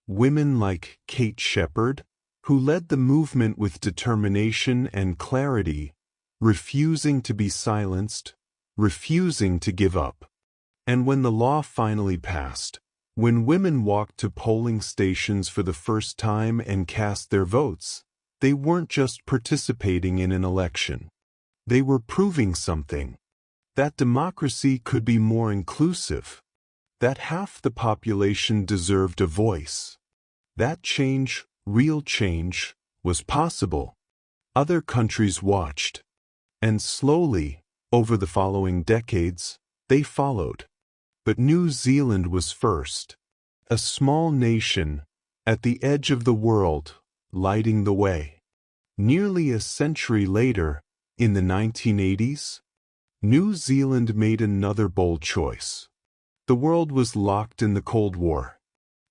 Women like Kate Shepherd, who led the movement with determination and clarity, refusing to be silenced, refusing to give up. And when the law finally passed, when women walked to polling stations for the first time and cast their votes, they weren't just participating in an election. They were proving something. That democracy could be more inclusive. That half the population deserved a voice. That change, real change, was possible. Other countries watched. And slowly, over the following decades, they followed. But New Zealand was first. A small nation, at the edge of the world, lighting the way. Nearly a century later, in the 1980s, New Zealand made another bold choice. The world was locked in the Cold War.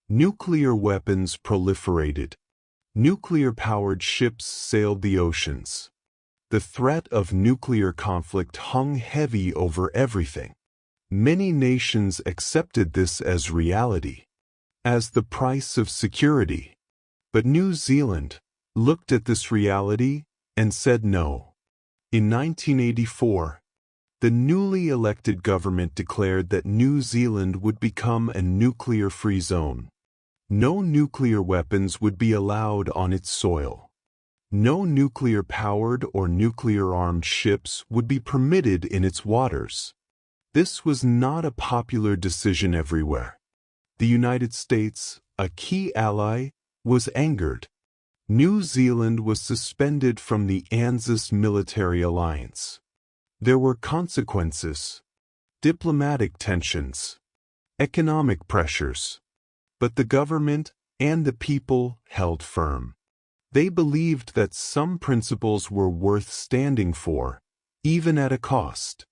Nuclear weapons proliferated. Nuclear-powered ships sailed the oceans. The threat of nuclear conflict hung heavy over everything. Many nations accepted this as reality, as the price of security. But New Zealand looked at this reality and said no. In 1984, the newly elected government declared that New Zealand would become a nuclear-free zone. No nuclear weapons would be allowed on its soil. No nuclear-powered or nuclear-armed ships would be permitted in its waters. This was not a popular decision everywhere. The United States, a key ally, was angered. New Zealand was suspended from the ANZUS military alliance. There were consequences, diplomatic tensions, economic pressures. But the government and the people held firm. They believed that some principles were worth standing for, even at a cost.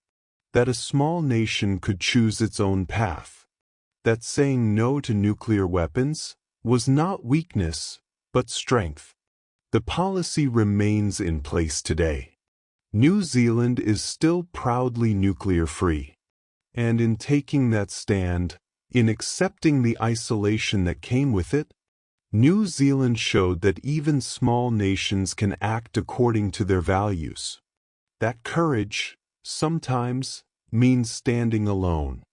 That a small nation could choose its own path. that saying no to nuclear weapons was not weakness, but strength. The policy remains in place today. New Zealand is still proudly nuclear-free. And in taking that stand, in accepting the isolation that came with it, New Zealand showed that even small nations can act according to their values. That courage, sometimes, means standing alone.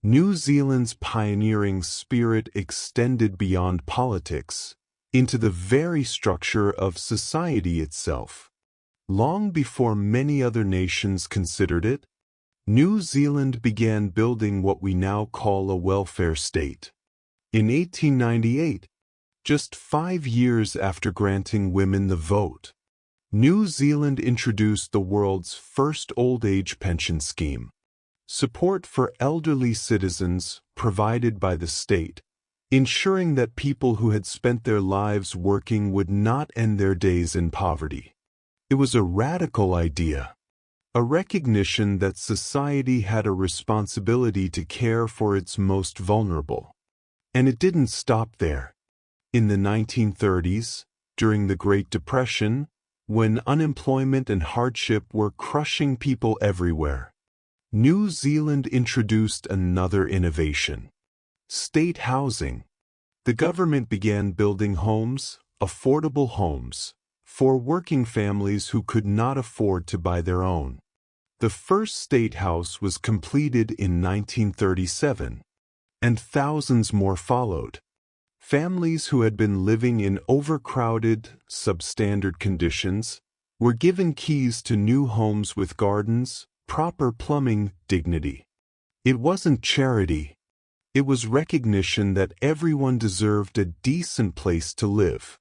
New Zealand's pioneering spirit extended beyond politics, into the very structure of society itself. Long before many other nations considered it, New Zealand began building what we now call a welfare state. In 1898, just 5 years after granting women the vote, New Zealand introduced the world's first old-age pension scheme. Support for elderly citizens provided by the state, ensuring that people who had spent their lives working would not end their days in poverty. It was a radical idea, a recognition that society had a responsibility to care for its most vulnerable. And it didn't stop there. In the 1930s, during the Great Depression, when unemployment and hardship were crushing people everywhere, New Zealand introduced another innovation: state housing. The government began building homes, affordable homes, for working families who could not afford to buy their own. The first state house was completed in 1937, and thousands more followed. Families who had been living in overcrowded, substandard conditions were given keys to new homes with gardens, proper plumbing, dignity. It wasn't charity. It was recognition that everyone deserved a decent place to live.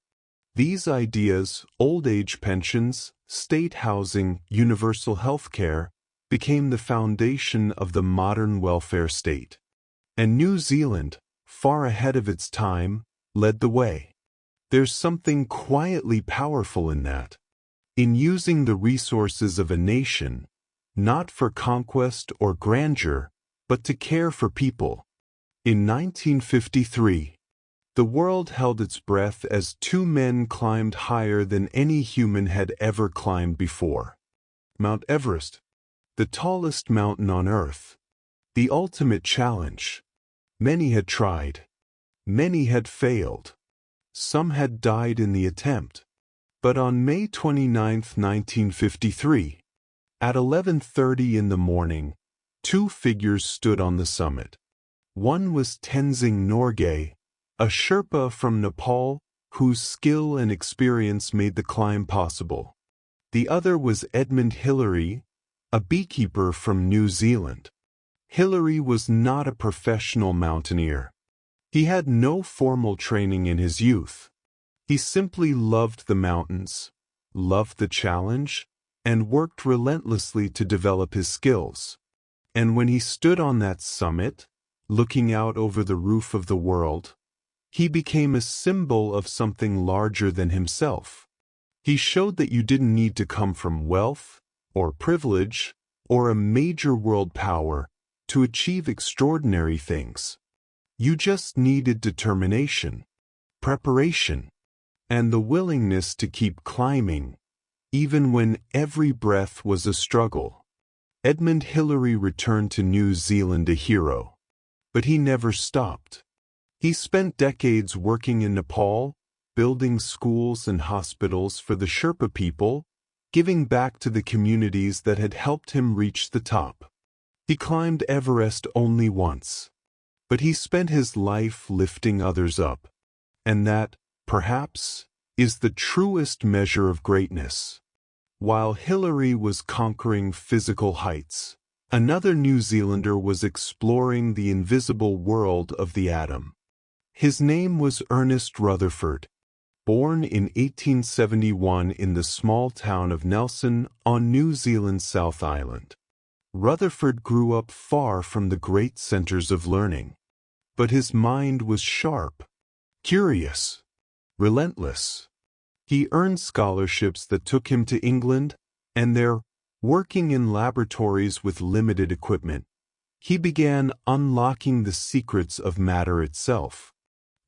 These ideas, old-age pensions, state housing, universal health care, became the foundation of the modern welfare state. And New Zealand, far ahead of its time, led the way. There's something quietly powerful in that. In using the resources of a nation, not for conquest or grandeur, but to care for people. In 1953, the world held its breath as 2 men climbed higher than any human had ever climbed before. Mount Everest, the tallest mountain on Earth, the ultimate challenge. Many had tried. Many had failed. Some had died in the attempt. But on May 29, 1953, at 11:30 in the morning, 2 figures stood on the summit. One was Tenzing Norgay, a Sherpa from Nepal whose skill and experience made the climb possible. The other was Edmund Hillary, a beekeeper from New Zealand. Hillary was not a professional mountaineer. He had no formal training in his youth. He simply loved the mountains, loved the challenge, and worked relentlessly to develop his skills. And when he stood on that summit, looking out over the roof of the world, he became a symbol of something larger than himself. He showed that you didn't need to come from wealth, or privilege, or a major world power to achieve extraordinary things. You just needed determination, preparation, and the willingness to keep climbing, even when every breath was a struggle. Edmund Hillary returned to New Zealand a hero. But he never stopped. He spent decades working in Nepal, building schools and hospitals for the Sherpa people, giving back to the communities that had helped him reach the top. He climbed Everest only once, but he spent his life lifting others up. And that, perhaps, is the truest measure of greatness. While Hillary was conquering physical heights, another New Zealander was exploring the invisible world of the atom. His name was Ernest Rutherford, born in 1871 in the small town of Nelson on New Zealand's South Island. Rutherford grew up far from the great centers of learning, but his mind was sharp, curious, relentless. He earned scholarships that took him to England, and there, working in laboratories with limited equipment, He began unlocking the secrets of matter itself.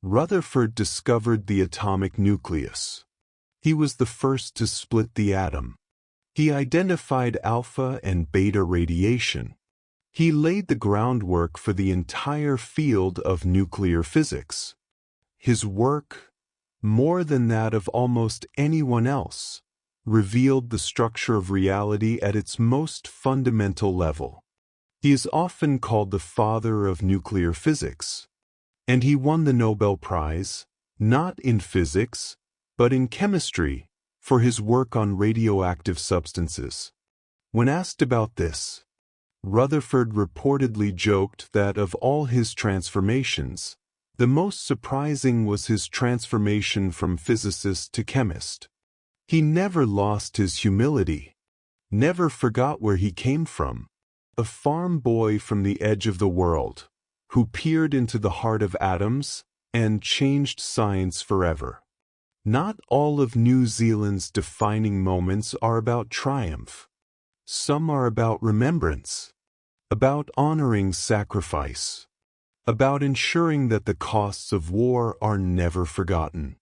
Rutherford discovered the atomic nucleus. He was the first to split the atom. He identified alpha and beta radiation. He laid the groundwork for the entire field of nuclear physics. His work, more than that of almost anyone else, revealed the structure of reality at its most fundamental level. He is often called the father of nuclear physics, and he won the Nobel Prize, not in physics, but in chemistry, for his work on radioactive substances. When asked about this, Rutherford reportedly joked that of all his transformations, the most surprising was his transformation from physicist to chemist. He never lost his humility, never forgot where he came from, a farm boy from the edge of the world, who peered into the heart of atoms and changed science forever. Not all of New Zealand's defining moments are about triumph. Some are about remembrance, about honoring sacrifice, about ensuring that the costs of war are never forgotten.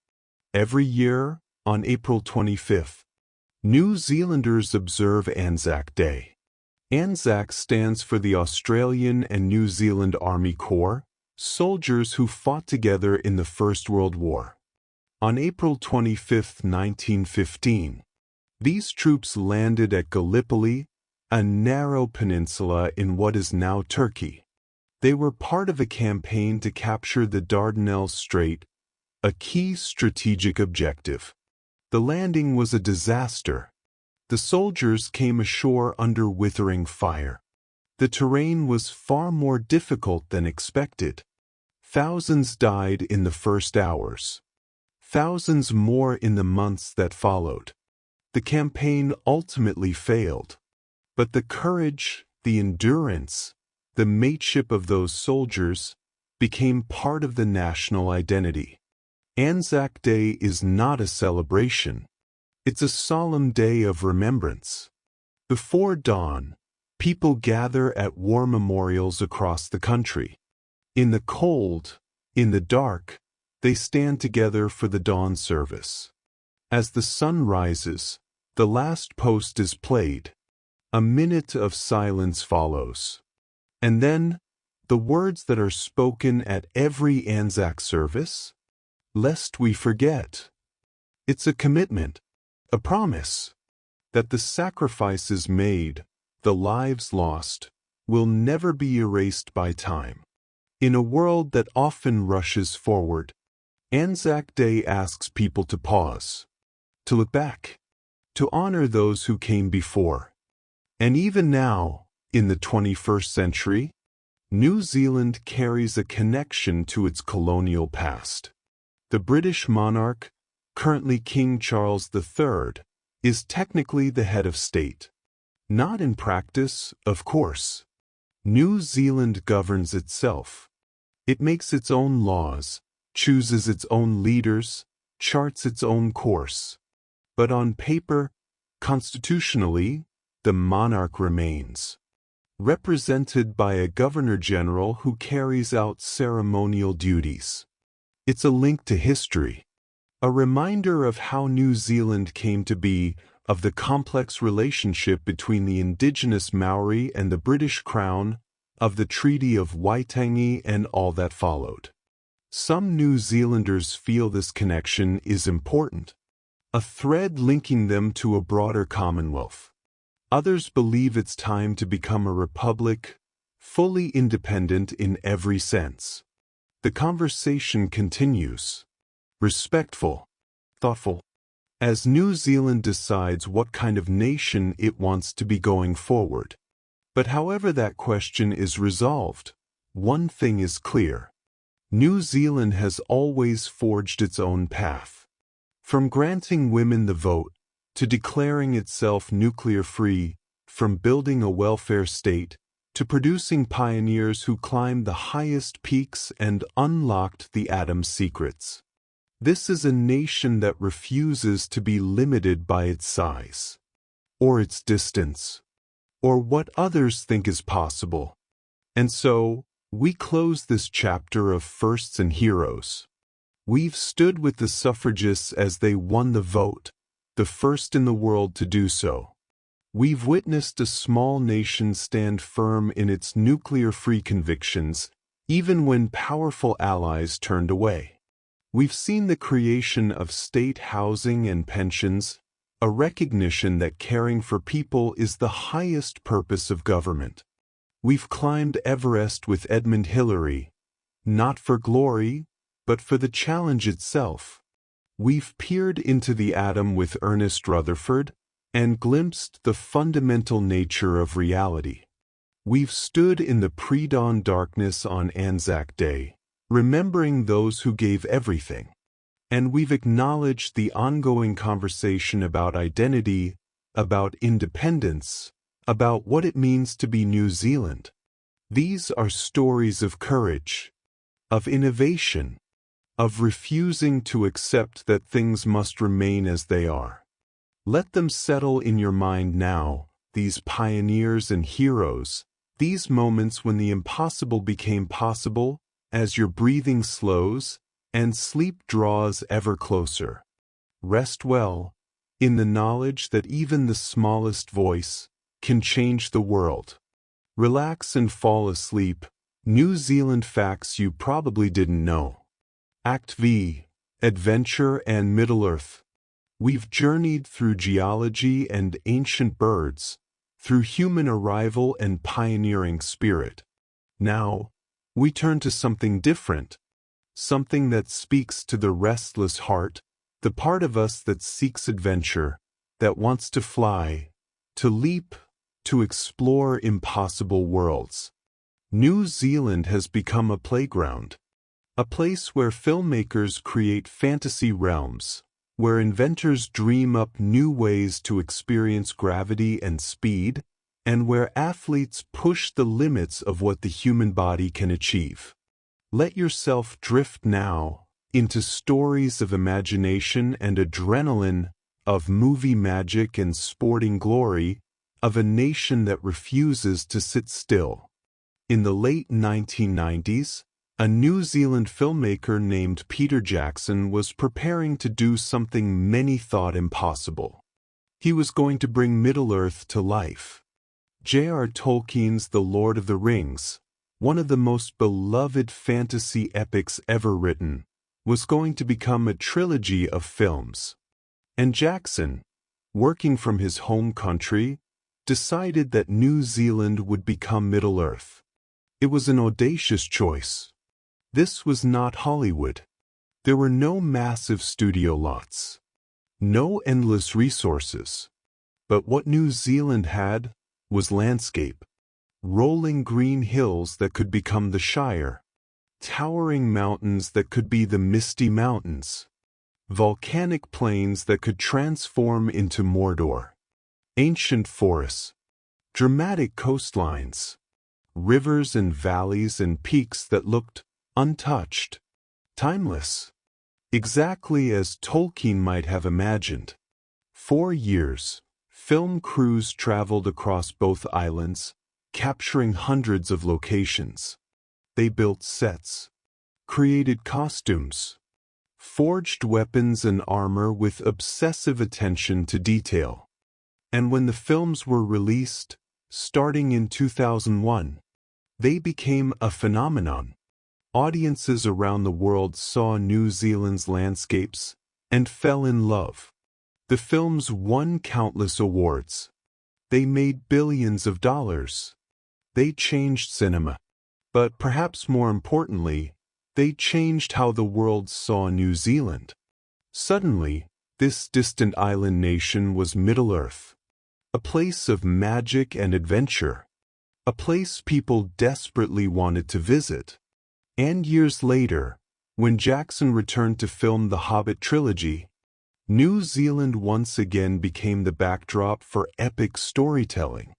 Every year, on April 25th, New Zealanders observe Anzac Day. Anzac stands for the Australian and New Zealand Army Corps, soldiers who fought together in the First World War. On April 25, 1915, these troops landed at Gallipoli, a narrow peninsula in what is now Turkey. They were part of a campaign to capture the Dardanelles Strait, a key strategic objective. The landing was a disaster. The soldiers came ashore under withering fire. The terrain was far more difficult than expected. Thousands died in the first hours. Thousands more in the months that followed. The campaign ultimately failed. But the courage, the endurance, the mateship of those soldiers became part of the national identity. Anzac Day is not a celebration. It's a solemn day of remembrance. Before dawn, people gather at war memorials across the country. In the cold, in the dark, they stand together for the dawn service. As the sun rises, the last post is played. A minute of silence follows. And then, the words that are spoken at every Anzac service? Lest we forget. It's a commitment, a promise, that the sacrifices made, the lives lost, will never be erased by time. In a world that often rushes forward, Anzac Day asks people to pause, to look back, to honor those who came before. And even now, in the 21st century, New Zealand carries a connection to its colonial past. The British monarch, currently King Charles III, is technically the head of state. Not in practice, of course. New Zealand governs itself. It makes its own laws, chooses its own leaders, charts its own course. But on paper, constitutionally, the monarch remains, represented by a governor-general who carries out ceremonial duties. It's a link to history, a reminder of how New Zealand came to be, of the complex relationship between the indigenous Maori and the British Crown, of the Treaty of Waitangi and all that followed. Some New Zealanders feel this connection is important, a thread linking them to a broader commonwealth. Others believe it's time to become a republic, fully independent in every sense. The conversation continues, respectful, thoughtful, as New Zealand decides what kind of nation it wants to be going forward. But however that question is resolved, one thing is clear. New Zealand has always forged its own path. From granting women the vote, to declaring itself nuclear-free, from building a welfare state, to producing pioneers who climbed the highest peaks and unlocked the atom's secrets. This is a nation that refuses to be limited by its size, or its distance, or what others think is possible. And so, we close this chapter of firsts and heroes. We've stood with the suffragists as they won the vote, the first in the world to do so. We've witnessed a small nation stand firm in its nuclear-free convictions, even when powerful allies turned away. We've seen the creation of state housing and pensions, a recognition that caring for people is the highest purpose of government. We've climbed Everest with Edmund Hillary, not for glory, but for the challenge itself. We've peered into the atom with Ernest Rutherford and glimpsed the fundamental nature of reality. We've stood in the pre-dawn darkness on Anzac Day, remembering those who gave everything. And we've acknowledged the ongoing conversation about identity, about independence, about what it means to be New Zealand. These are stories of courage, of innovation, of refusing to accept that things must remain as they are. Let them settle in your mind now, these pioneers and heroes, these moments when the impossible became possible, as your breathing slows and sleep draws ever closer. Rest well, in the knowledge that even the smallest voice can change the world. Relax and fall asleep. New Zealand facts you probably didn't know. Act V, Adventure and Middle-earth. We've journeyed through geology and ancient birds, through human arrival and pioneering spirit. Now, we turn to something different, something that speaks to the restless heart, the part of us that seeks adventure, that wants to fly, to leap, to explore impossible worlds. New Zealand has become a playground, a place where filmmakers create fantasy realms, where inventors dream up new ways to experience gravity and speed, and where athletes push the limits of what the human body can achieve. Let yourself drift now into stories of imagination and adrenaline, of movie magic and sporting glory, of a nation that refuses to sit still. In the late 1990s, a New Zealand filmmaker named Peter Jackson was preparing to do something many thought impossible. He was going to bring Middle-earth to life. J.R. Tolkien's The Lord of the Rings, one of the most beloved fantasy epics ever written, was going to become a trilogy of films. And Jackson, working from his home country, decided that New Zealand would become Middle-earth. It was an audacious choice. This was not Hollywood. There were no massive studio lots, no endless resources. But what New Zealand had was landscape. Rolling green hills that could become the Shire, towering mountains that could be the Misty Mountains, volcanic plains that could transform into Mordor, ancient forests, dramatic coastlines, rivers and valleys and peaks that looked untouched, timeless, exactly as Tolkien might have imagined. 4 years, film crews traveled across both islands, capturing hundreds of locations. They built sets, created costumes, forged weapons and armor with obsessive attention to detail. And when the films were released, starting in 2001, they became a phenomenon. Audiences around the world saw New Zealand's landscapes and fell in love. The films won countless awards. They made billions of dollars. They changed cinema. But perhaps more importantly, they changed how the world saw New Zealand. Suddenly, this distant island nation was Middle-earth, a place of magic and adventure, a place people desperately wanted to visit. And years later, when Jackson returned to film the Hobbit trilogy, New Zealand once again became the backdrop for epic storytelling.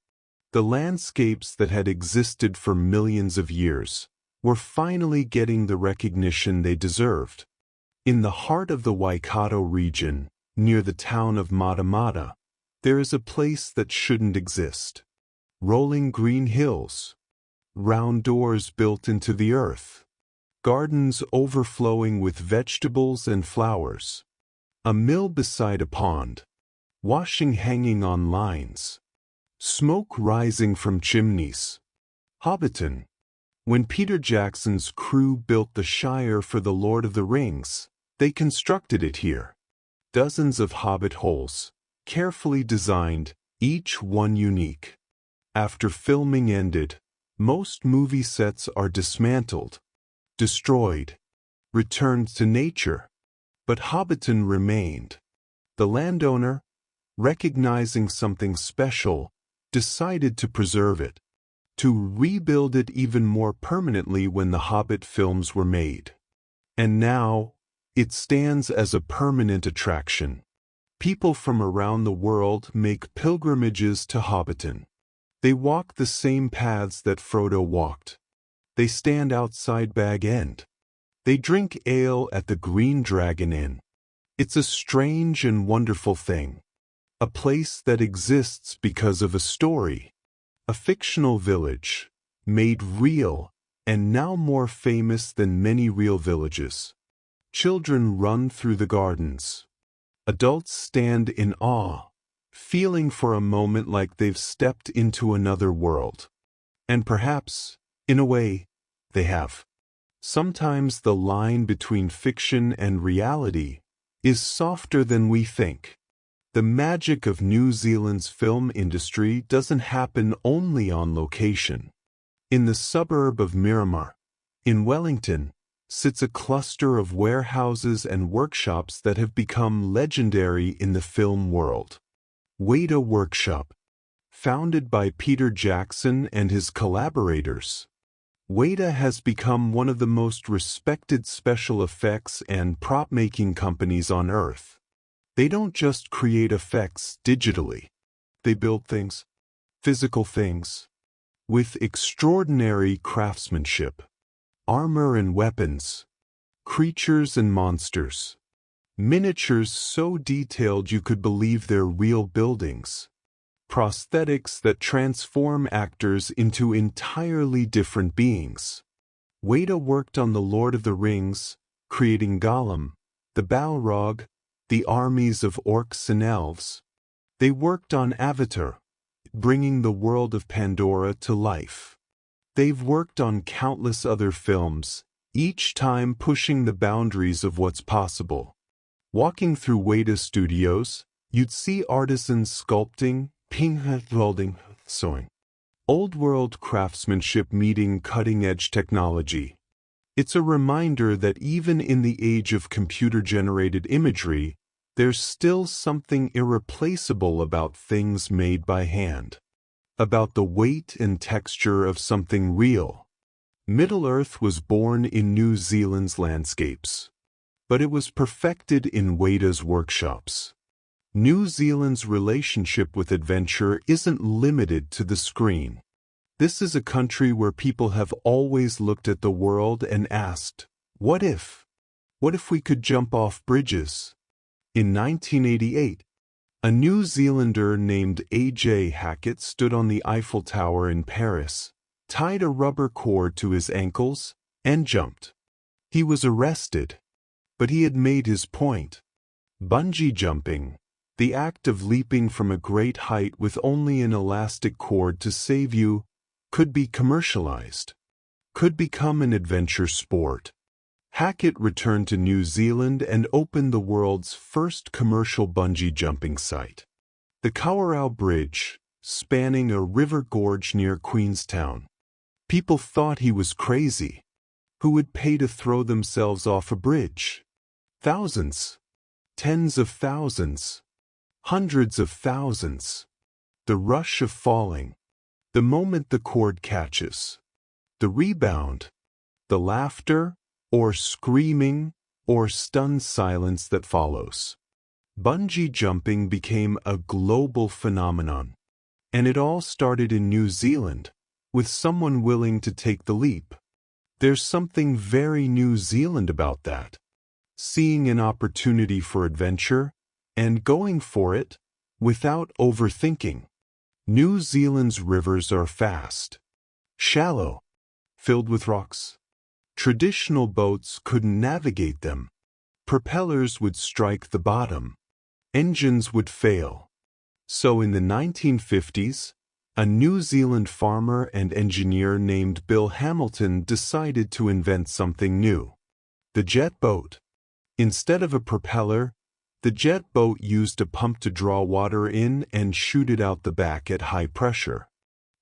The landscapes that had existed for millions of years were finally getting the recognition they deserved. In the heart of the Waikato region, near the town of Matamata, there is a place that shouldn't exist. Rolling green hills, round doors built into the earth, gardens overflowing with vegetables and flowers, a mill beside a pond, washing hanging on lines, smoke rising from chimneys. Hobbiton. When Peter Jackson's crew built the Shire for The Lord of the Rings, they constructed it here. Dozens of hobbit holes, carefully designed, each one unique. After filming ended, most movie sets are dismantled, destroyed, returned to nature. But Hobbiton remained. The landowner, recognizing something special, decided to preserve it, to rebuild it even more permanently when the Hobbit films were made. And now, it stands as a permanent attraction. People from around the world make pilgrimages to Hobbiton. They walk the same paths that Frodo walked. They stand outside Bag End. They drink ale at the Green Dragon Inn. It's a strange and wonderful thing. A place that exists because of a story. A fictional village, made real, and now more famous than many real villages. Children run through the gardens. Adults stand in awe, feeling for a moment like they've stepped into another world. And perhaps, in a way, they have. Sometimes the line between fiction and reality is softer than we think. The magic of New Zealand's film industry doesn't happen only on location. In the suburb of Miramar, in Wellington, sits a cluster of warehouses and workshops that have become legendary in the film world. Weta Workshop. Founded by Peter Jackson and his collaborators, Weta has become one of the most respected special effects and prop-making companies on Earth. They don't just create effects digitally. They build things, physical things, with extraordinary craftsmanship. Armor and weapons, creatures and monsters, miniatures so detailed you could believe they're real buildings, prosthetics that transform actors into entirely different beings. Weta worked on The Lord of the Rings, creating Gollum, the Balrog, the armies of orcs and elves. They worked on Avatar, bringing the world of Pandora to life. They've worked on countless other films, each time pushing the boundaries of what's possible. Walking through Weta Studios, you'd see artisans sculpting, welding, sewing. Old-world craftsmanship meeting cutting-edge technology. It's a reminder that even in the age of computer-generated imagery, there's still something irreplaceable about things made by hand. About the weight and texture of something real. Middle-earth was born in New Zealand's landscapes, but it was perfected in Weta's workshops. New Zealand's relationship with adventure isn't limited to the screen. This is a country where people have always looked at the world and asked, what if? What if we could jump off bridges? In 1988, a New Zealander named A.J. Hackett stood on the Eiffel Tower in Paris, tied a rubber cord to his ankles, and jumped. He was arrested, but he had made his point. Bungee jumping, the act of leaping from a great height with only an elastic cord to save you, could be commercialized, could become an adventure sport. Hackett returned to New Zealand and opened the world's first commercial bungee jumping site. The Kawerau Bridge, spanning a river gorge near Queenstown. People thought he was crazy. Who would pay to throw themselves off a bridge? Thousands. Tens of thousands. Hundreds of thousands. The rush of falling. The moment the cord catches. The rebound. The laughter, or screaming, or stunned silence that follows. Bungee jumping became a global phenomenon. And it all started in New Zealand, with someone willing to take the leap. There's something very New Zealand about that. Seeing an opportunity for adventure, and going for it, without overthinking. New Zealand's rivers are fast, shallow, filled with rocks. Traditional boats couldn't navigate them. Propellers would strike the bottom. Engines would fail. So in the 1950s, a New Zealand farmer and engineer named Bill Hamilton decided to invent something new: the jet boat. Instead of a propeller, the jet boat used a pump to draw water in and shoot it out the back at high pressure.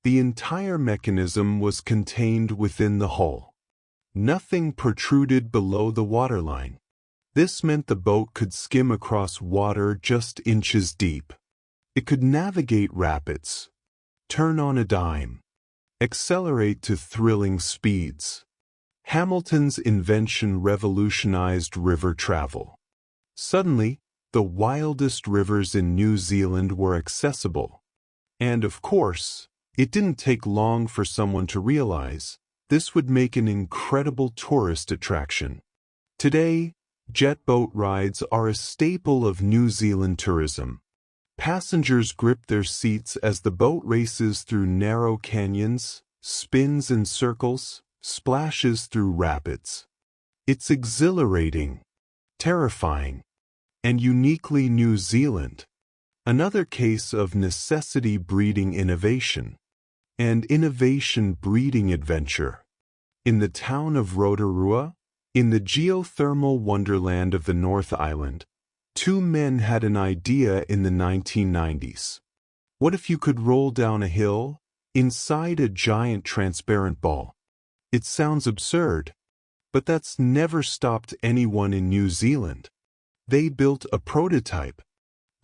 The entire mechanism was contained within the hull. Nothing protruded below the waterline. This meant the boat could skim across water just inches deep. It could navigate rapids, turn on a dime, accelerate to thrilling speeds. Hamilton's invention revolutionized river travel. Suddenly, the wildest rivers in New Zealand were accessible. And of course, it didn't take long for someone to realize this would make an incredible tourist attraction. Today, jet boat rides are a staple of New Zealand tourism. Passengers grip their seats as the boat races through narrow canyons, spins in circles, splashes through rapids. It's exhilarating, terrifying, and uniquely New Zealand. Another case of necessity breeding innovation, and innovation breeding adventure. In the town of Rotorua, in the geothermal wonderland of the North Island, two men had an idea in the 1990s. What if you could roll down a hill inside a giant transparent ball? It sounds absurd, but that's never stopped anyone in New Zealand. They built a prototype,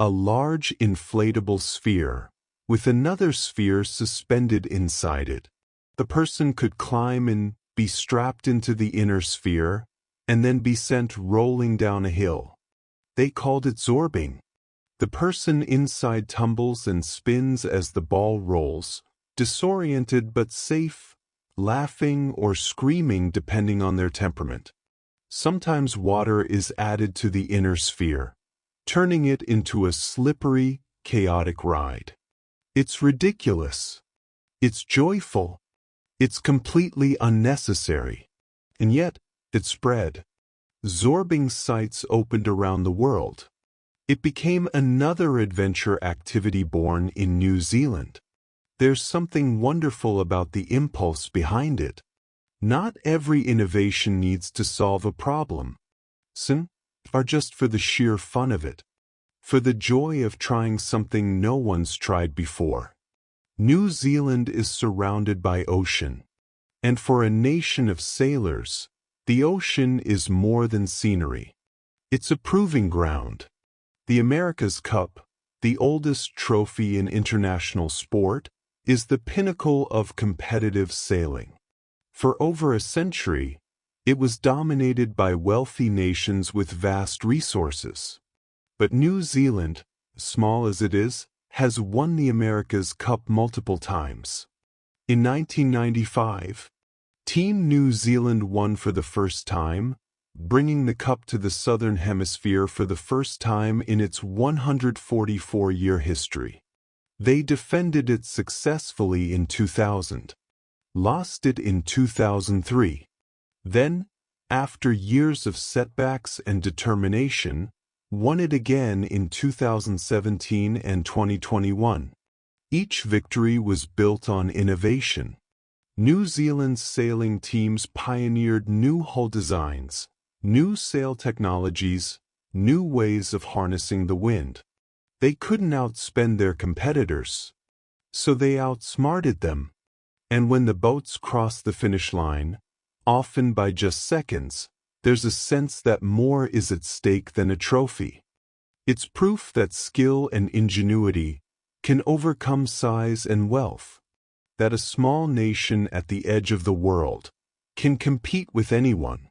a large inflatable sphere, with another sphere suspended inside it. The person could climb and be strapped into the inner sphere, and then be sent rolling down a hill. They called it zorbing. The person inside tumbles and spins as the ball rolls, disoriented but safe, laughing or screaming depending on their temperament. Sometimes water is added to the inner sphere, turning it into a slippery, chaotic ride. It's ridiculous. It's joyful. It's completely unnecessary. And yet, it spread. Zorbing sites opened around the world. It became another adventure activity born in New Zealand. There's something wonderful about the impulse behind it. Not every innovation needs to solve a problem. Some are just for the sheer fun of it, for the joy of trying something no one's tried before. New Zealand is surrounded by ocean, and for a nation of sailors, the ocean is more than scenery. It's a proving ground. The America's Cup, the oldest trophy in international sport, is the pinnacle of competitive sailing. For over a century, it was dominated by wealthy nations with vast resources. But New Zealand, small as it is, has won the America's Cup multiple times. In 1995, Team New Zealand won for the first time, bringing the cup to the Southern Hemisphere for the first time in its 144-year history. They defended it successfully in 2000, lost it in 2003. Then, after years of setbacks and determination, won it again in 2017 and 2021. Each victory was built on innovation. New Zealand's sailing teams pioneered new hull designs, new sail technologies, new ways of harnessing the wind. They couldn't outspend their competitors, so they outsmarted them. And when the boats cross the finish line, often by just seconds, there's a sense that more is at stake than a trophy. It's proof that skill and ingenuity can overcome size and wealth, that a small nation at the edge of the world can compete with anyone.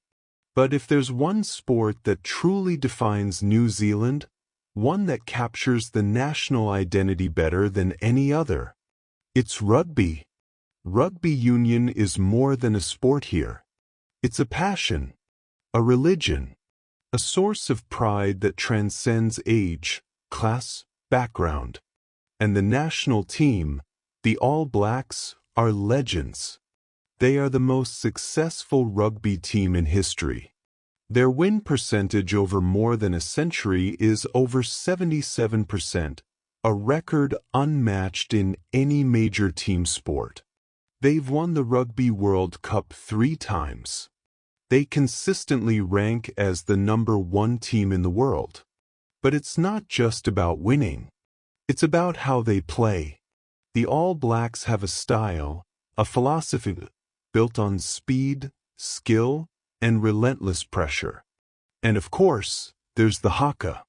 But if there's one sport that truly defines New Zealand, one that captures the national identity better than any other, it's rugby. Rugby union is more than a sport here. It's a passion, a religion, a source of pride that transcends age, class, background. And the national team, the All Blacks, are legends. They are the most successful rugby team in history. Their win percentage over more than a century is over 77%, a record unmatched in any major team sport. They've won the Rugby World Cup 3 times. They consistently rank as the #1 team in the world. But it's not just about winning. It's about how they play. The All Blacks have a style, a philosophy built on speed, skill, and relentless pressure. And of course, there's the haka.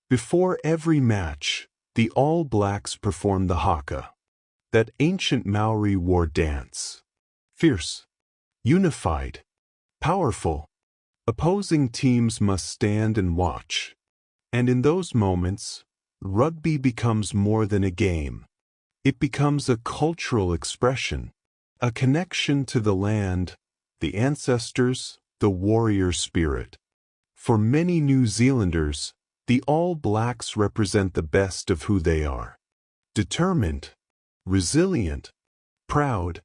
Before every match, the All Blacks perform the haka, that ancient Maori war dance. Fierce, unified, powerful. Opposing teams must stand and watch. And in those moments, rugby becomes more than a game. It becomes a cultural expression, a connection to the land, the ancestors, the warrior spirit. For many New Zealanders, the All Blacks represent the best of who they are. Determined, resilient, proud,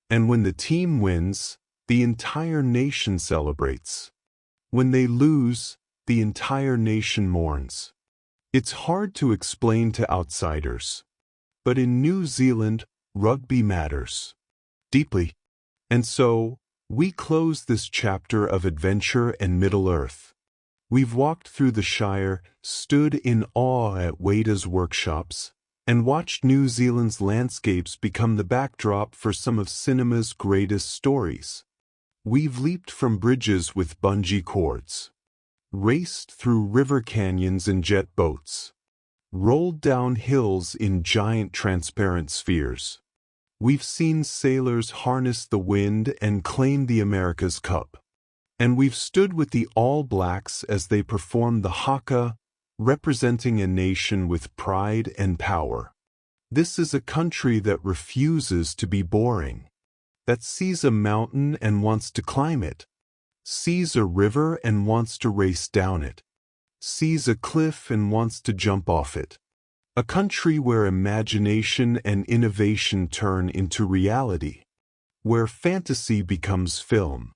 and when the team wins, the entire nation celebrates. When they lose, the entire nation mourns. It's hard to explain to outsiders, but in New Zealand, rugby matters deeply. And so, we close this chapter of adventure and Middle-earth. We've walked through the Shire, stood in awe at Wada's workshops, and watched New Zealand's landscapes become the backdrop for some of cinema's greatest stories. We've leaped from bridges with bungee cords, raced through river canyons in jet boats, rolled down hills in giant transparent spheres. We've seen sailors harness the wind and claim the America's Cup. And we've stood with the All Blacks as they performed the haka, representing a nation with pride and power. This is a country that refuses to be boring, that sees a mountain and wants to climb it, sees a river and wants to race down it, sees a cliff and wants to jump off it. A country where imagination and innovation turn into reality, where fantasy becomes film,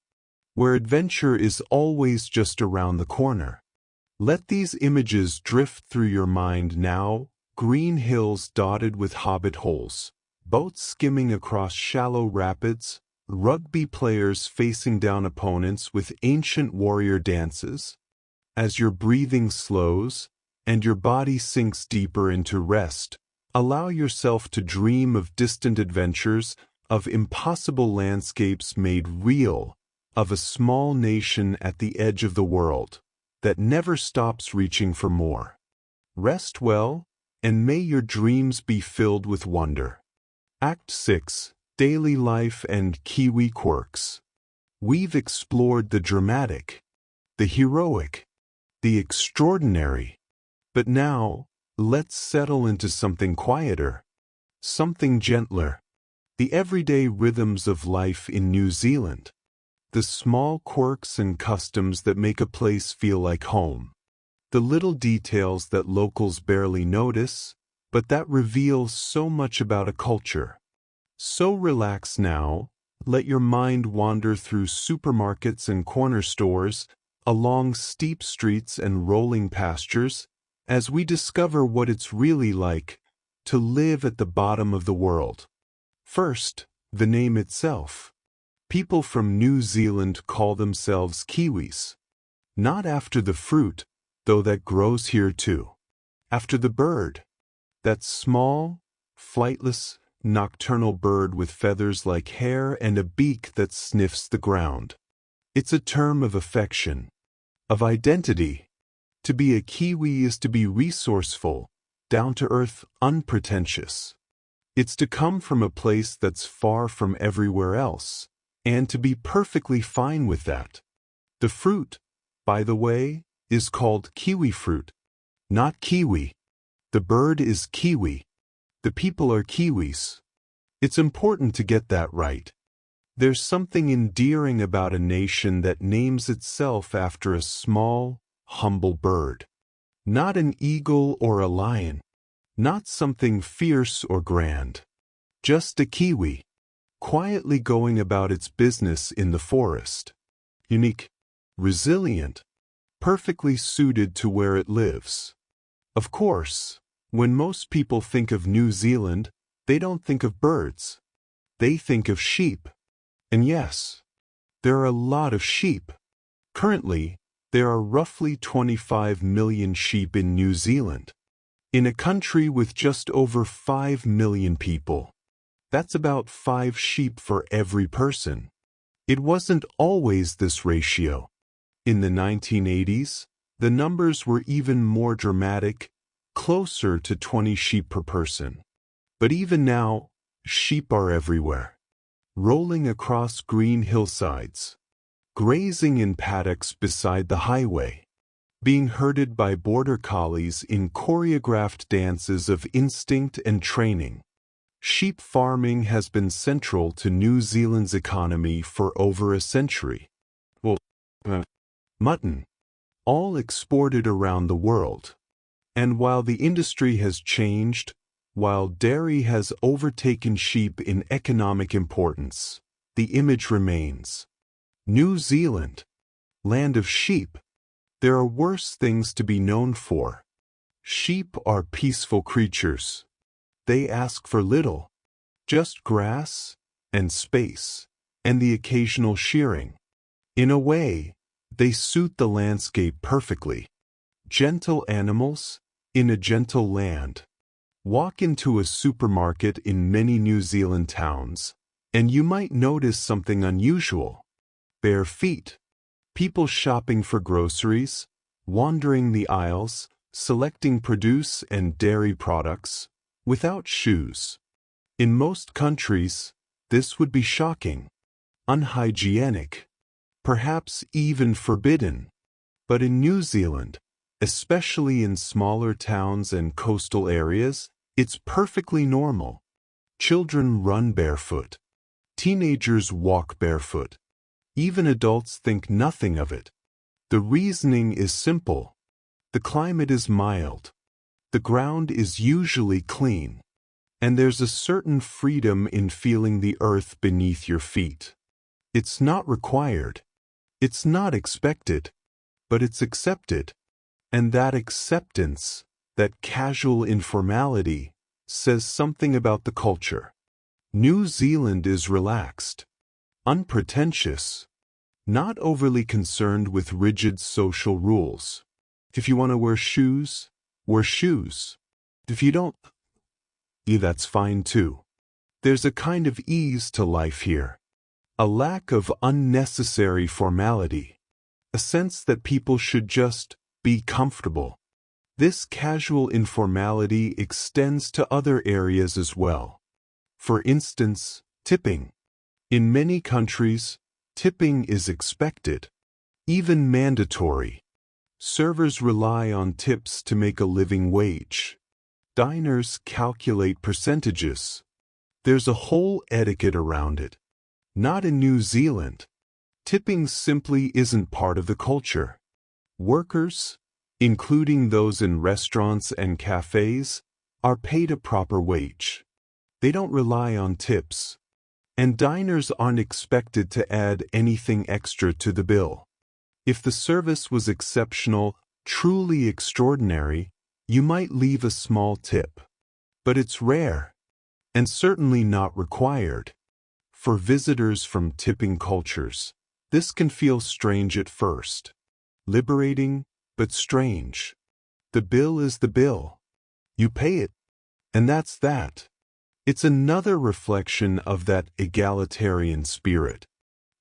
where adventure is always just around the corner. Let these images drift through your mind now: green hills dotted with hobbit holes, boats skimming across shallow rapids, rugby players facing down opponents with ancient warrior dances. As your breathing slows, and your body sinks deeper into rest, allow yourself to dream of distant adventures, of impossible landscapes made real, of a small nation at the edge of the world that never stops reaching for more. Rest well, and may your dreams be filled with wonder. Act 6: Daily Life and Kiwi Quirks. We've explored the dramatic, the heroic, the extraordinary. But now, let's settle into something quieter, something gentler. The everyday rhythms of life in New Zealand. The small quirks and customs that make a place feel like home. The little details that locals barely notice, but that reveal so much about a culture. So relax now, let your mind wander through supermarkets and corner stores, along steep streets and rolling pastures, as we discover what it's really like to live at the bottom of the world. First, the name itself. People from New Zealand call themselves Kiwis. Not after the fruit, though that grows here too. After the bird. That small, flightless, nocturnal bird with feathers like hair and a beak that sniffs the ground. It's a term of affection, of identity. To be a Kiwi is to be resourceful, down-to-earth, unpretentious. It's to come from a place that's far from everywhere else, and to be perfectly fine with that. The fruit, by the way, is called kiwi fruit, not kiwi. The bird is Kiwi. The people are Kiwis. It's important to get that right. There's something endearing about a nation that names itself after a small, humble bird. Not an eagle or a lion. Not something fierce or grand. Just a Kiwi. quietly going about its business in the forest. Unique, resilient, perfectly suited to where it lives. Of course, when most people think of New Zealand, they don't think of birds. They think of sheep. And yes, there are a lot of sheep. Currently, there are roughly 25 million sheep in New Zealand. In a country with just over 5 million people, that's about 5 sheep for every person. It wasn't always this ratio. In the 1980s, the numbers were even more dramatic, closer to 20 sheep per person. But even now, sheep are everywhere, rolling across green hillsides, grazing in paddocks beside the highway, being herded by border collies in choreographed dances of instinct and training. Sheep farming has been central to New Zealand's economy for over a century. Mutton, all exported around the world. And while the industry has changed, while dairy has overtaken sheep in economic importance, the image remains. New Zealand, land of sheep. There are worse things to be known for. Sheep are peaceful creatures. They ask for little, just grass and space, and the occasional shearing. In a way, they suit the landscape perfectly. Gentle animals, in a gentle land. Walk into a supermarket in many New Zealand towns, and you might notice something unusual. Bare feet. People shopping for groceries, wandering the aisles, selecting produce and dairy products, without shoes. In most countries, this would be shocking, unhygienic, perhaps even forbidden. But in New Zealand, especially in smaller towns and coastal areas, it's perfectly normal. Children run barefoot. Teenagers walk barefoot. Even adults think nothing of it. The reasoning is simple. The climate is mild. The ground is usually clean. And there's a certain freedom in feeling the earth beneath your feet. It's not required. It's not expected. But it's accepted. And that acceptance, that casual informality, says something about the culture. New Zealand is relaxed, unpretentious, not overly concerned with rigid social rules. If you want to wear shoes, wear shoes. If you don't, that's fine too. There's a kind of ease to life here, a lack of unnecessary formality, a sense that people should just be comfortable. This casual informality extends to other areas as well. For instance, tipping. In many countries, tipping is expected, even mandatory. Servers rely on tips to make a living wage. Diners calculate percentages. There's a whole etiquette around it. Not in New Zealand. Tipping simply isn't part of the culture. Workers, including those in restaurants and cafes, are paid a proper wage. They don't rely on tips. And diners aren't expected to add anything extra to the bill. If the service was exceptional, truly extraordinary, you might leave a small tip. But it's rare, and certainly not required. For visitors from tipping cultures, this can feel strange at first. Liberating, but strange. The bill is the bill. You pay it, and that's that. It's another reflection of that egalitarian spirit.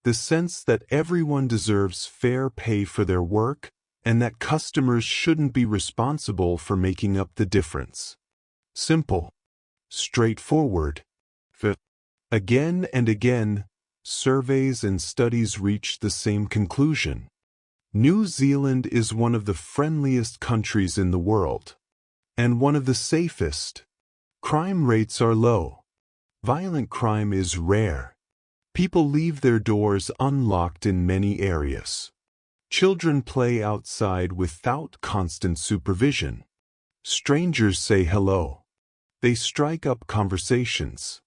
The sense that everyone deserves fair pay for their work, and that customers shouldn't be responsible for making up the difference. Simple. Straightforward. Again and again, surveys and studies reach the same conclusion. New Zealand is one of the friendliest countries in the world. And one of the safest. Crime rates are low. Violent crime is rare. People leave their doors unlocked in many areas. Children play outside without constant supervision. Strangers say hello. They strike up conversations.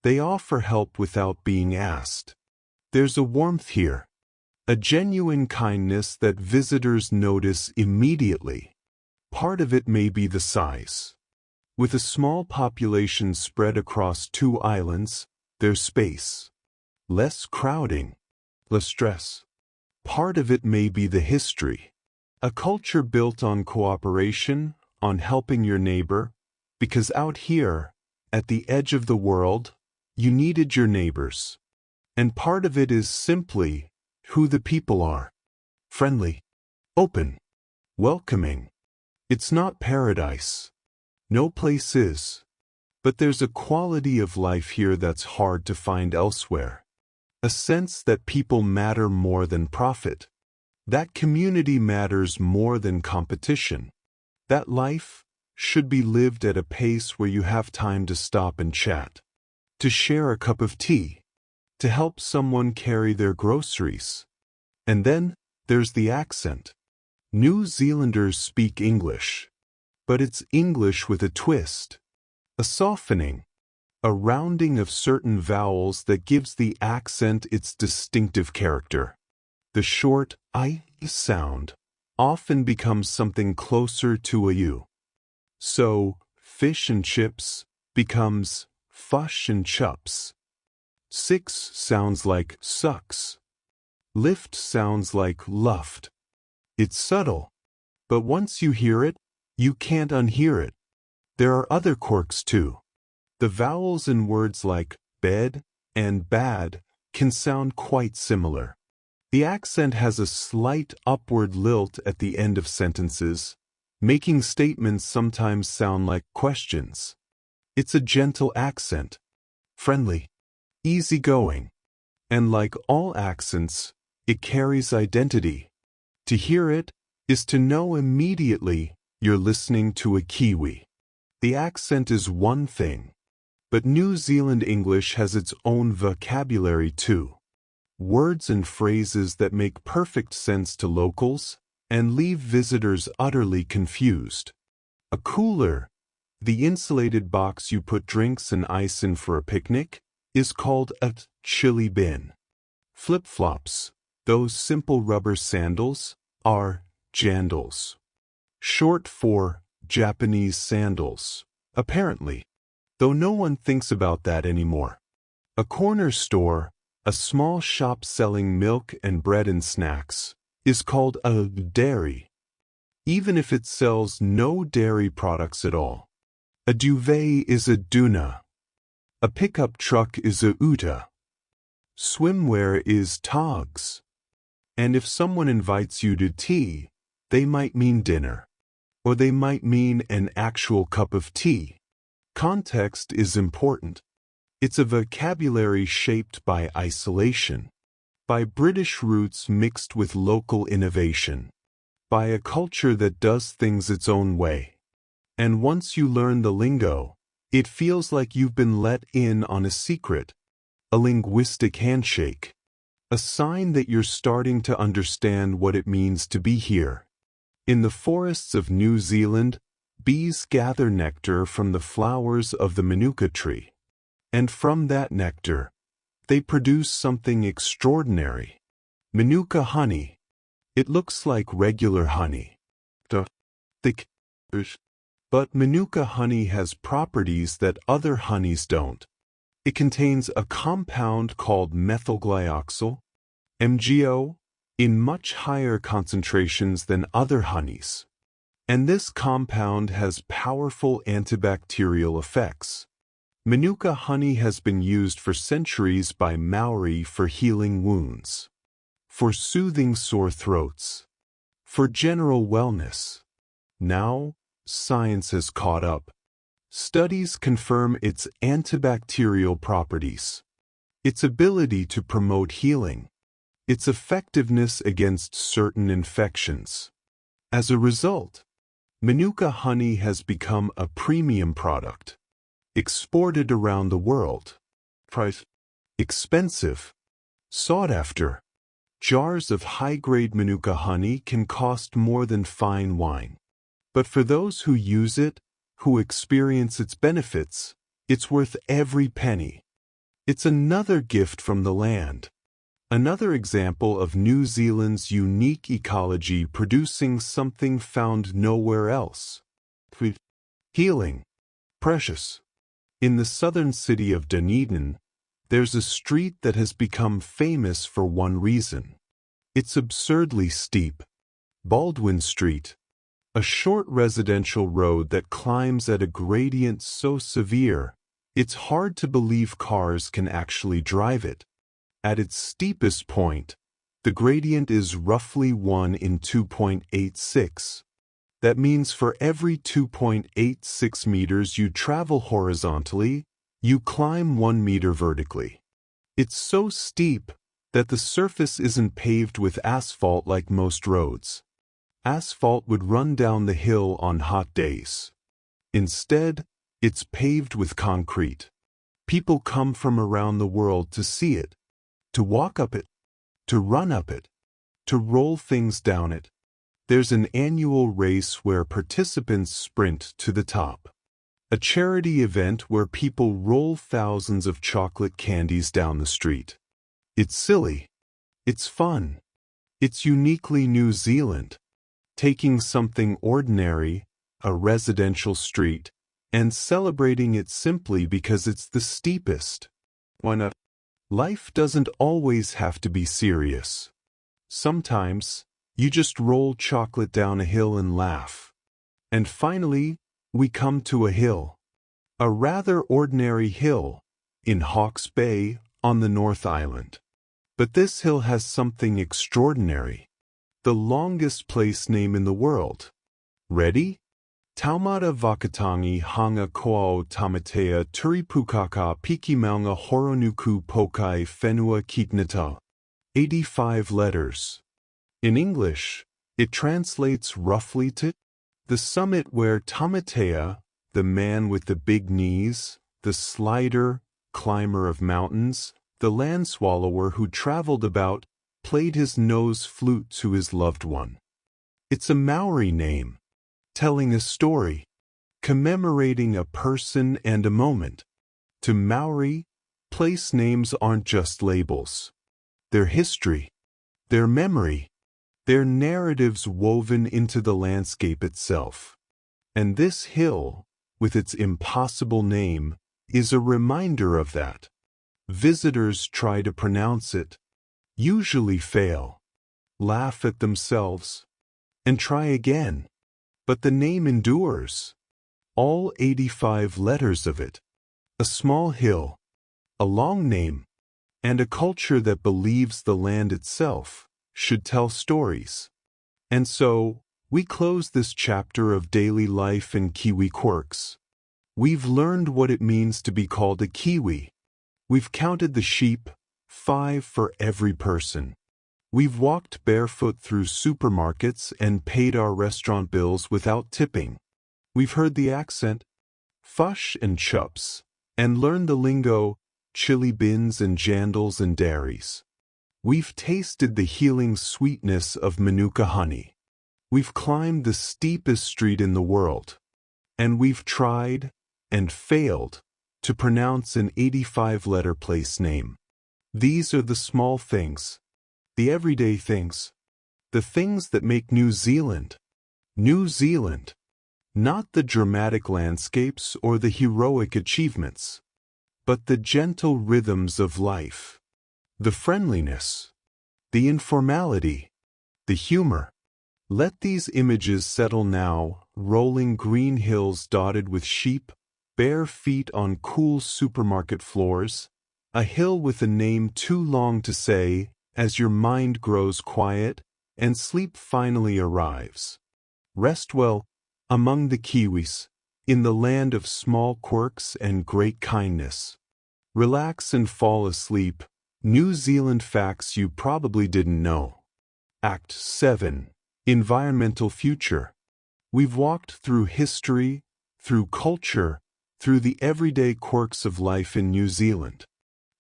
They offer help without being asked. There's a warmth here, a genuine kindness that visitors notice immediately. Part of it may be the size. With a small population spread across 2 islands, there's space. Less crowding, less stress. Part of it may be the history. A culture built on cooperation, on helping your neighbor, because out here, at the edge of the world, you needed your neighbors. And part of it is simply who the people are. Friendly, open, welcoming. It's not paradise. No place is. But there's a quality of life here that's hard to find elsewhere. A sense that people matter more than profit. That community matters more than competition. That life should be lived at a pace where you have time to stop and chat. To share a cup of tea. To help someone carry their groceries. And then there's the accent. New Zealanders speak English. But it's English with a twist. A softening. A rounding of certain vowels that gives the accent its distinctive character. The short I sound often becomes something closer to a U. So, fish and chips becomes fush and chups. 6 sounds like sucks. Lift sounds like luffed. It's subtle, but once you hear it, you can't unhear it. There are other quirks too. The vowels in words like bed and bad can sound quite similar. The accent has a slight upward lilt at the end of sentences, making statements sometimes sound like questions. It's a gentle accent, friendly, easygoing, and like all accents, it carries identity. To hear it is to know immediately you're listening to a Kiwi. The accent is one thing, but New Zealand English has its own vocabulary too. Words and phrases that make perfect sense to locals and leave visitors utterly confused. A cooler, the insulated box you put drinks and ice in for a picnic, is called a chili bin. Flip-flops, those simple rubber sandals, are jandals. Short for Japanese sandals, apparently, though no one thinks about that anymore. A corner store, a small shop selling milk and bread and snacks, is called a dairy, even if it sells no dairy products at all. A duvet is a duna. A pickup truck is a uta. Swimwear is togs. And if someone invites you to tea, they might mean dinner. Or they might mean an actual cup of tea. Context is important. It's a vocabulary shaped by isolation, by British roots mixed with local innovation, by a culture that does things its own way. And once you learn the lingo, it feels like you've been let in on a secret, a linguistic handshake, a sign that you're starting to understand what it means to be here. In the forests of New Zealand, bees gather nectar from the flowers of the manuka tree. And from that nectar, they produce something extraordinary. Manuka honey. It looks like regular honey. Thick. But Manuka honey has properties that other honeys don't. It contains a compound called methylglyoxal, MgO, in much higher concentrations than other honeys. And this compound has powerful antibacterial effects. Manuka honey has been used for centuries by Maori for healing wounds, for soothing sore throats, for general wellness. Now, science has caught up. Studies confirm its antibacterial properties, its ability to promote healing, its effectiveness against certain infections. As a result, Manuka honey has become a premium product, exported around the world. Price: expensive, sought after. Jars of high-grade Manuka honey can cost more than fine wine. But for those who use it, who experience its benefits, it's worth every penny. It's another gift from the land. Another example of New Zealand's unique ecology producing something found nowhere else. Healing. Precious. In the southern city of Dunedin, there's a street that has become famous for one reason. It's absurdly steep. Baldwin Street. A short residential road that climbs at a gradient so severe, it's hard to believe cars can actually drive it. At its steepest point, the gradient is roughly 1 in 2.86. That means for every 2.86 meters you travel horizontally, you climb 1 meter vertically. It's so steep that the surface isn't paved with asphalt like most roads. Asphalt would run down the hill on hot days. Instead, it's paved with concrete. People come from around the world to see it, to walk up it, to run up it, to roll things down it. There's an annual race where participants sprint to the top. A charity event where people roll thousands of chocolate candies down the street. It's silly. It's fun. It's uniquely New Zealand. Taking something ordinary, a residential street, and celebrating it simply because it's the steepest. Why not? Life doesn't always have to be serious. Sometimes, you just roll chocolate down a hill and laugh. And finally, we come to a hill. A rather ordinary hill, in Hawke's Bay, on the North Island. But this hill has something extraordinary. The longest place name in the world. Ready? Taumata Wakatangi Hanga Koao Tamatea Turipukaka Pikimaunga Horonuku Pokai Whenua Kiknata. 85 letters. In English, it translates roughly to the summit where Tamatea, the man with the big knees, the slider, climber of mountains, the land swallower who traveled about, played his nose flute to his loved one. It's a Maori name, telling a story, commemorating a person and a moment. To Maori, place names aren't just labels. They're history, their memory, their narratives woven into the landscape itself. And this hill, with its impossible name, is a reminder of that. Visitors try to pronounce it, usually fail, laugh at themselves, and try again. But the name endures. All 85 letters of it. A small hill, a long name, and a culture that believes the land itself should tell stories. And so, we close this chapter of daily life and Kiwi quirks. We've learned what it means to be called a Kiwi. We've counted the sheep, 5 for every person. We've walked barefoot through supermarkets and paid our restaurant bills without tipping. We've heard the accent, fush and chups, and learned the lingo, chili bins and jandals and dairies. We've tasted the healing sweetness of Manuka honey. We've climbed the steepest street in the world. And we've tried, and failed, to pronounce an 85-letter place name. These are the small things, the everyday things, the things that make New Zealand, New Zealand. Not the dramatic landscapes or the heroic achievements, but the gentle rhythms of life. The friendliness, the informality, the humor. Let these images settle now, rolling green hills dotted with sheep, bare feet on cool supermarket floors, a hill with a name too long to say, as your mind grows quiet and sleep finally arrives. Rest well among the Kiwis, in the land of small quirks and great kindness. Relax and fall asleep. New Zealand facts you probably didn't know. Act 7. Environmental Future. We've walked through history, through culture, through the everyday quirks of life in New Zealand.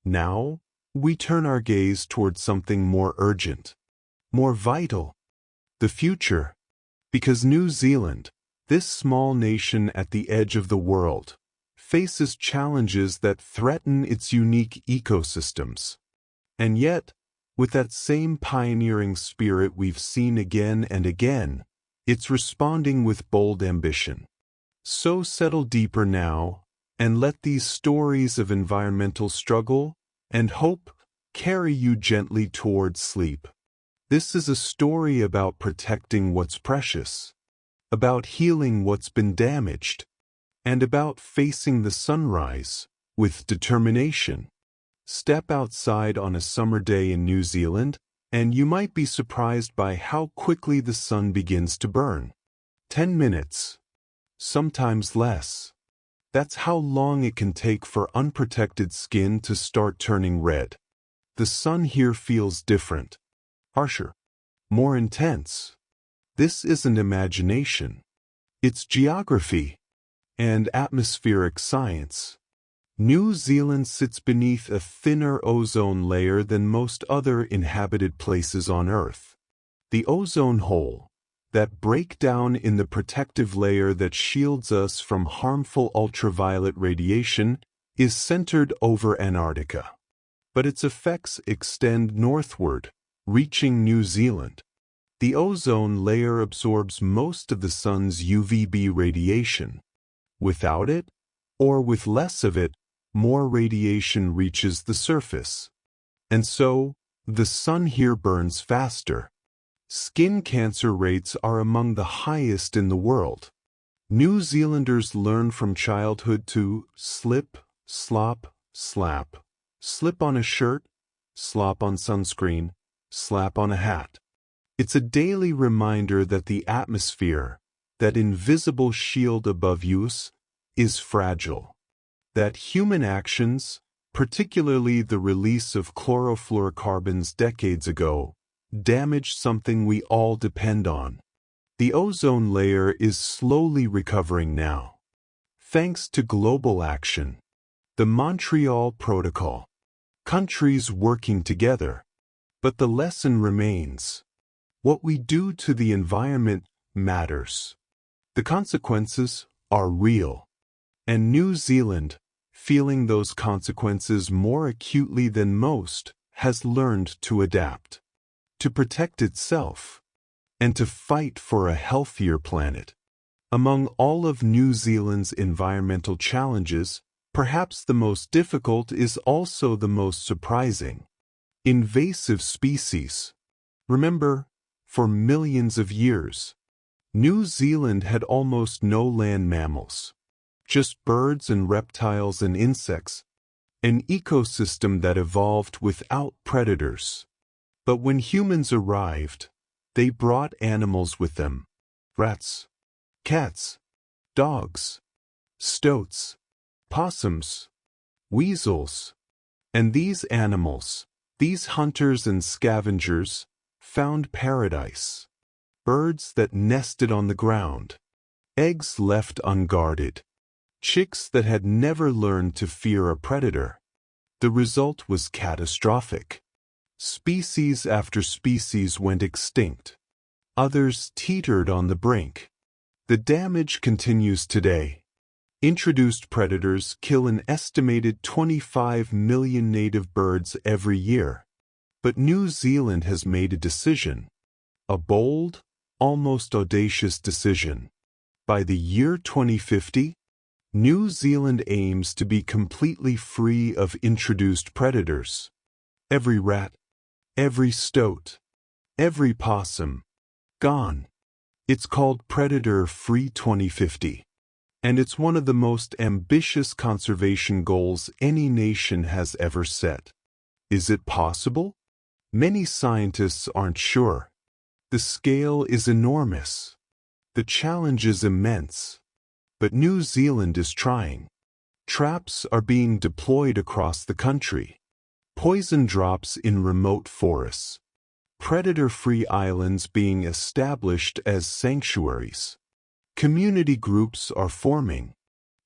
Now, we turn our gaze toward something more urgent, more vital. The future. Because New Zealand, this small nation at the edge of the world, faces challenges that threaten its unique ecosystems. And yet, with that same pioneering spirit we've seen again and again, it's responding with bold ambition. So settle deeper now, and let these stories of environmental struggle and hope carry you gently toward sleep. This is a story about protecting what's precious, about healing what's been damaged, and about facing the sunrise with determination. Step outside on a summer day in New Zealand, and you might be surprised by how quickly the sun begins to burn. 10 minutes, sometimes less. That's how long it can take for unprotected skin to start turning red. The sun here feels different, harsher, more intense. This isn't imagination. It's geography and atmospheric science. New Zealand sits beneath a thinner ozone layer than most other inhabited places on Earth. The ozone hole, that breakdown in the protective layer that shields us from harmful ultraviolet radiation, is centered over Antarctica. But its effects extend northward, reaching New Zealand. The ozone layer absorbs most of the sun's UVB radiation. Without it, or with less of it, more radiation reaches the surface. And so, the sun here burns faster. Skin cancer rates are among the highest in the world. New Zealanders learn from childhood to slip, slop, slap. Slip on a shirt, slop on sunscreen, slap on a hat. It's a daily reminder that the atmosphere, that invisible shield above us, is fragile. That human actions, particularly the release of chlorofluorocarbons decades ago, damage something we all depend on. The ozone layer is slowly recovering now. Thanks to global action. The Montreal Protocol. Countries working together. But the lesson remains. What we do to the environment matters. The consequences are real. And New Zealand, feeling those consequences more acutely than most, has learned to adapt, to protect itself, and to fight for a healthier planet. Among all of New Zealand's environmental challenges, perhaps the most difficult is also the most surprising. Invasive species. Remember, for millions of years, New Zealand had almost no land mammals. Just birds and reptiles and insects, an ecosystem that evolved without predators. But when humans arrived, they brought animals with them. Rats, cats, dogs, stoats, possums, weasels. And these animals, these hunters and scavengers, found paradise. Birds that nested on the ground, eggs left unguarded, chicks that had never learned to fear a predator. The result was catastrophic. Species after species went extinct. Others teetered on the brink. The damage continues today. Introduced predators kill an estimated 25 million native birds every year. But New Zealand has made a decision. A bold, almost audacious decision. By the year 2050, New Zealand aims to be completely free of introduced predators. Every rat, every stoat, every possum, gone. It's called Predator Free 2050. And it's one of the most ambitious conservation goals any nation has ever set. Is it possible? Many scientists aren't sure. The scale is enormous. The challenge is immense. But New Zealand is trying. Traps are being deployed across the country. Poison drops in remote forests. Predator-free islands being established as sanctuaries. Community groups are forming.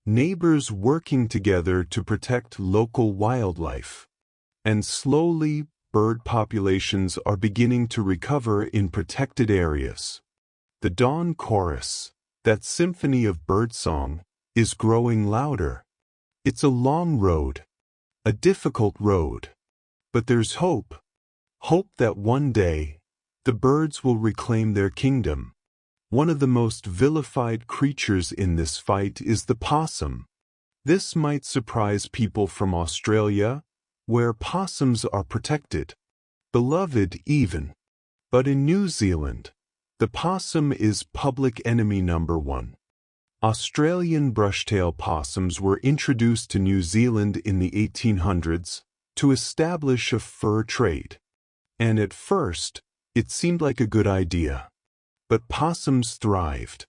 Neighbors working together to protect local wildlife. And slowly, bird populations are beginning to recover in protected areas. The dawn chorus, that symphony of birdsong, is growing louder. It's a long road, a difficult road. But there's hope. Hope that one day, the birds will reclaim their kingdom. One of the most vilified creatures in this fight is the possum. This might surprise people from Australia, where possums are protected, beloved even. But in New Zealand, the possum is public enemy number one. Australian brushtail possums were introduced to New Zealand in the 1800s to establish a fur trade. And at first, it seemed like a good idea. But possums thrived.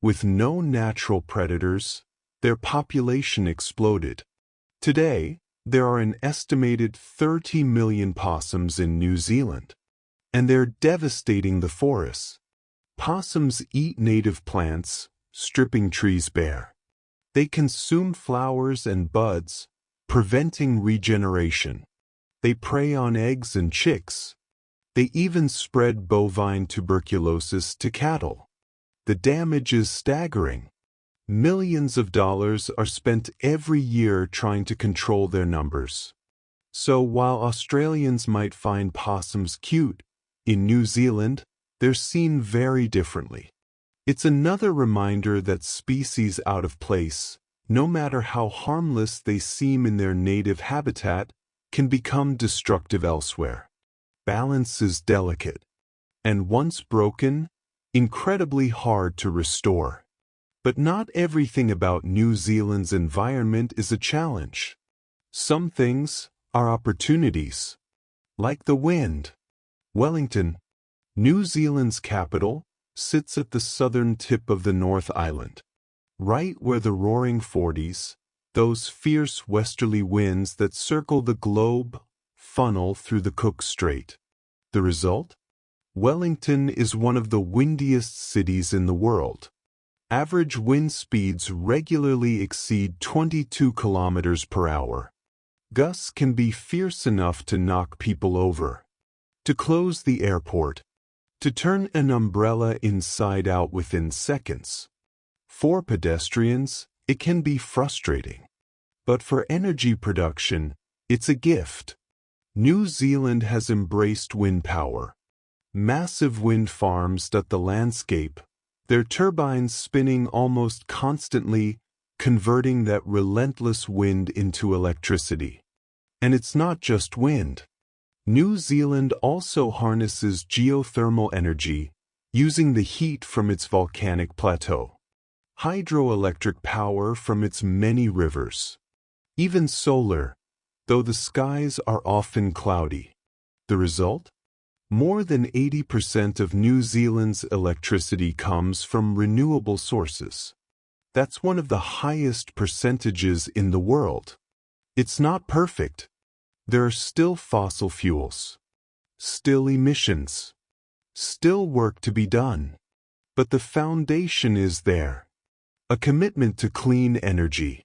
With no natural predators, their population exploded. Today, there are an estimated 30 million possums in New Zealand. And they're devastating the forests. Possums eat native plants, stripping trees bare. They consume flowers and buds, preventing regeneration. They prey on eggs and chicks. They even spread bovine tuberculosis to cattle. The damage is staggering. Millions of dollars are spent every year trying to control their numbers. So while Australians might find possums cute, in New Zealand, they're seen very differently. It's another reminder that species out of place, no matter how harmless they seem in their native habitat, can become destructive elsewhere. Balance is delicate, and once broken, incredibly hard to restore. But not everything about New Zealand's environment is a challenge. Some things are opportunities. Like the wind. Wellington, New Zealand's capital, sits at the southern tip of the North Island, right where the roaring 40s, those fierce westerly winds that circle the globe, funnel through the Cook Strait. The result? Wellington is one of the windiest cities in the world. Average wind speeds regularly exceed 22 kilometers per hour. Gusts can be fierce enough to knock people over, to close the airport, to turn an umbrella inside out within seconds. For pedestrians, it can be frustrating. But for energy production, it's a gift. New Zealand has embraced wind power. Massive wind farms dot the landscape, their turbines spinning almost constantly, converting that relentless wind into electricity. And it's not just wind. New Zealand also harnesses geothermal energy, using the heat from its volcanic plateau. Hydroelectric power from its many rivers. Even solar, though the skies are often cloudy. The result? More than 80% of New Zealand's electricity comes from renewable sources. That's one of the highest percentages in the world. It's not perfect. There are still fossil fuels, still emissions, still work to be done. But the foundation is there. A commitment to clean energy,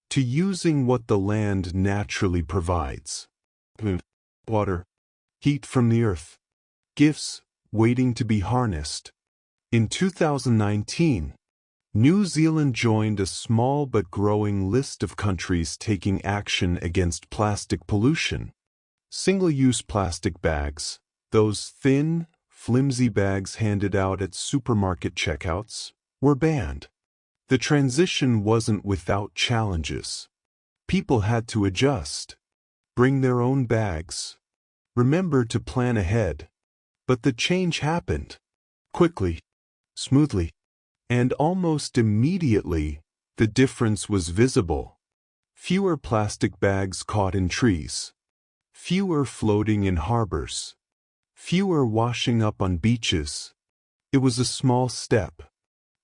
to using what the land naturally provides. Water, heat from the earth, gifts waiting to be harnessed. In 2019, New Zealand joined a small but growing list of countries taking action against plastic pollution. Single-use plastic bags, those thin, flimsy bags handed out at supermarket checkouts, were banned. The transition wasn't without challenges. People had to adjust, bring their own bags, remember to plan ahead. But the change happened. Quickly, smoothly. And almost immediately, the difference was visible. Fewer plastic bags caught in trees. Fewer floating in harbors. Fewer washing up on beaches. It was a small step.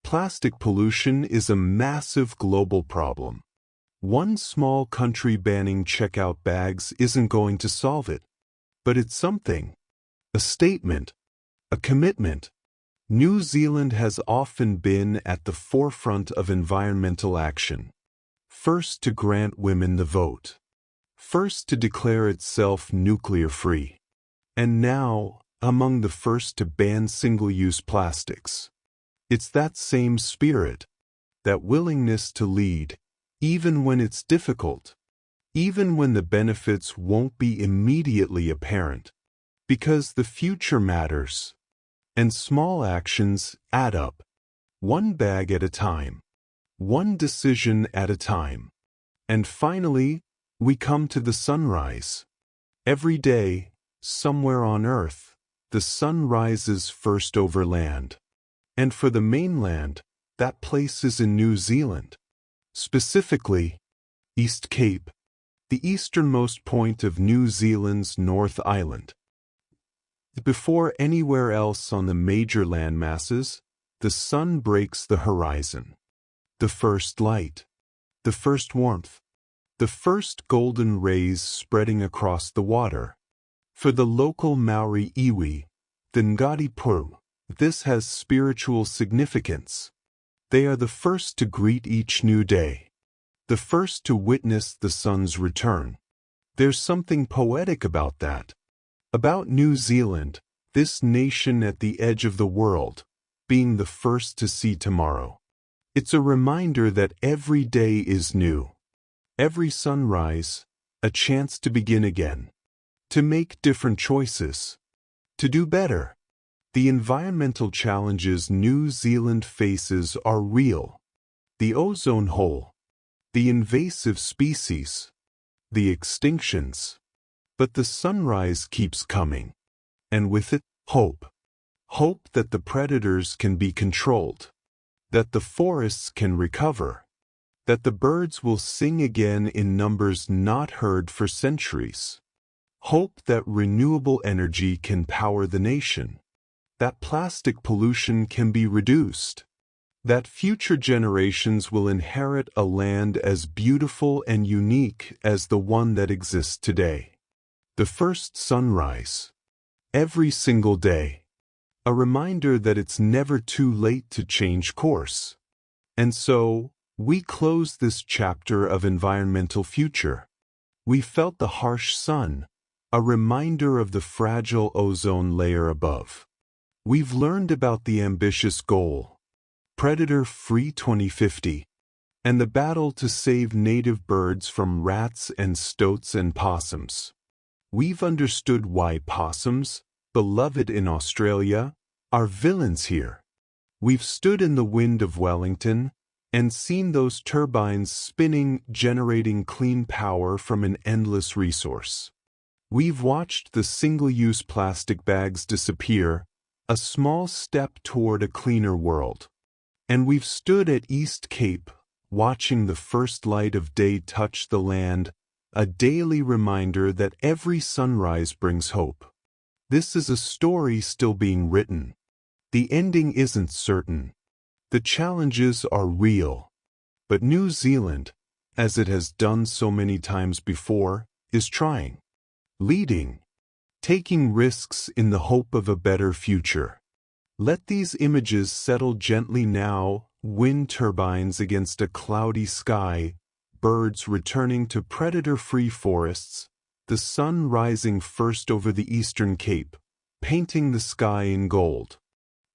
Plastic pollution is a massive global problem. One small country banning checkout bags isn't going to solve it. But it's something. A statement. A commitment. New Zealand has often been at the forefront of environmental action. First to grant women the vote. First to declare itself nuclear-free. And now, among the first to ban single-use plastics. It's that same spirit, that willingness to lead, even when it's difficult, even when the benefits won't be immediately apparent, because the future matters, and small actions add up, one bag at a time, one decision at a time. And finally, we come to the sunrise. Every day, somewhere on Earth, the sun rises first over land. And for the mainland, that place is in New Zealand. Specifically, East Cape, the easternmost point of New Zealand's North Island. Before anywhere else on the major landmasses, the sun breaks the horizon. The first light, the first warmth, the first golden rays spreading across the water. For the local Maori iwi, the Ngati Puru, this has spiritual significance. They are the first to greet each new day, the first to witness the sun's return. There's something poetic about that. About New Zealand, this nation at the edge of the world, being the first to see tomorrow. It's a reminder that every day is new. Every sunrise, a chance to begin again. To make different choices. To do better. The environmental challenges New Zealand faces are real. The ozone hole. The invasive species. The extinctions. But the sunrise keeps coming. And with it, hope. Hope that the predators can be controlled. That the forests can recover. That the birds will sing again in numbers not heard for centuries. Hope that renewable energy can power the nation. That plastic pollution can be reduced. That future generations will inherit a land as beautiful and unique as the one that exists today. The first sunrise. Every single day. A reminder that it's never too late to change course. And so, we close this chapter of environmental future. We felt the harsh sun, a reminder of the fragile ozone layer above. We've learned about the ambitious goal, predator-free 2050, and the battle to save native birds from rats and stoats and possums. We've understood why possums, beloved in Australia, are villains here. We've stood in the wind of Wellington and seen those turbines spinning, generating clean power from an endless resource. We've watched the single-use plastic bags disappear, a small step toward a cleaner world. And we've stood at East Cape, watching the first light of day touch the land, a daily reminder that every sunrise brings hope. This is a story still being written. The ending isn't certain. The challenges are real. But New Zealand, as it has done so many times before, is trying. Leading. Taking risks in the hope of a better future. Let these images settle gently now, wind turbines against a cloudy sky, birds returning to predator-free forests, the sun rising first over the eastern cape, painting the sky in gold.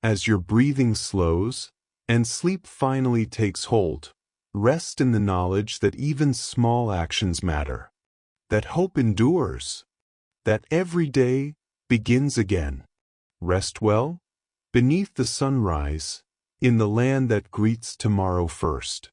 As your breathing slows, and sleep finally takes hold, rest in the knowledge that even small actions matter. That hope endures. That every day begins again. Rest well, beneath the sunrise, in the land that greets tomorrow first.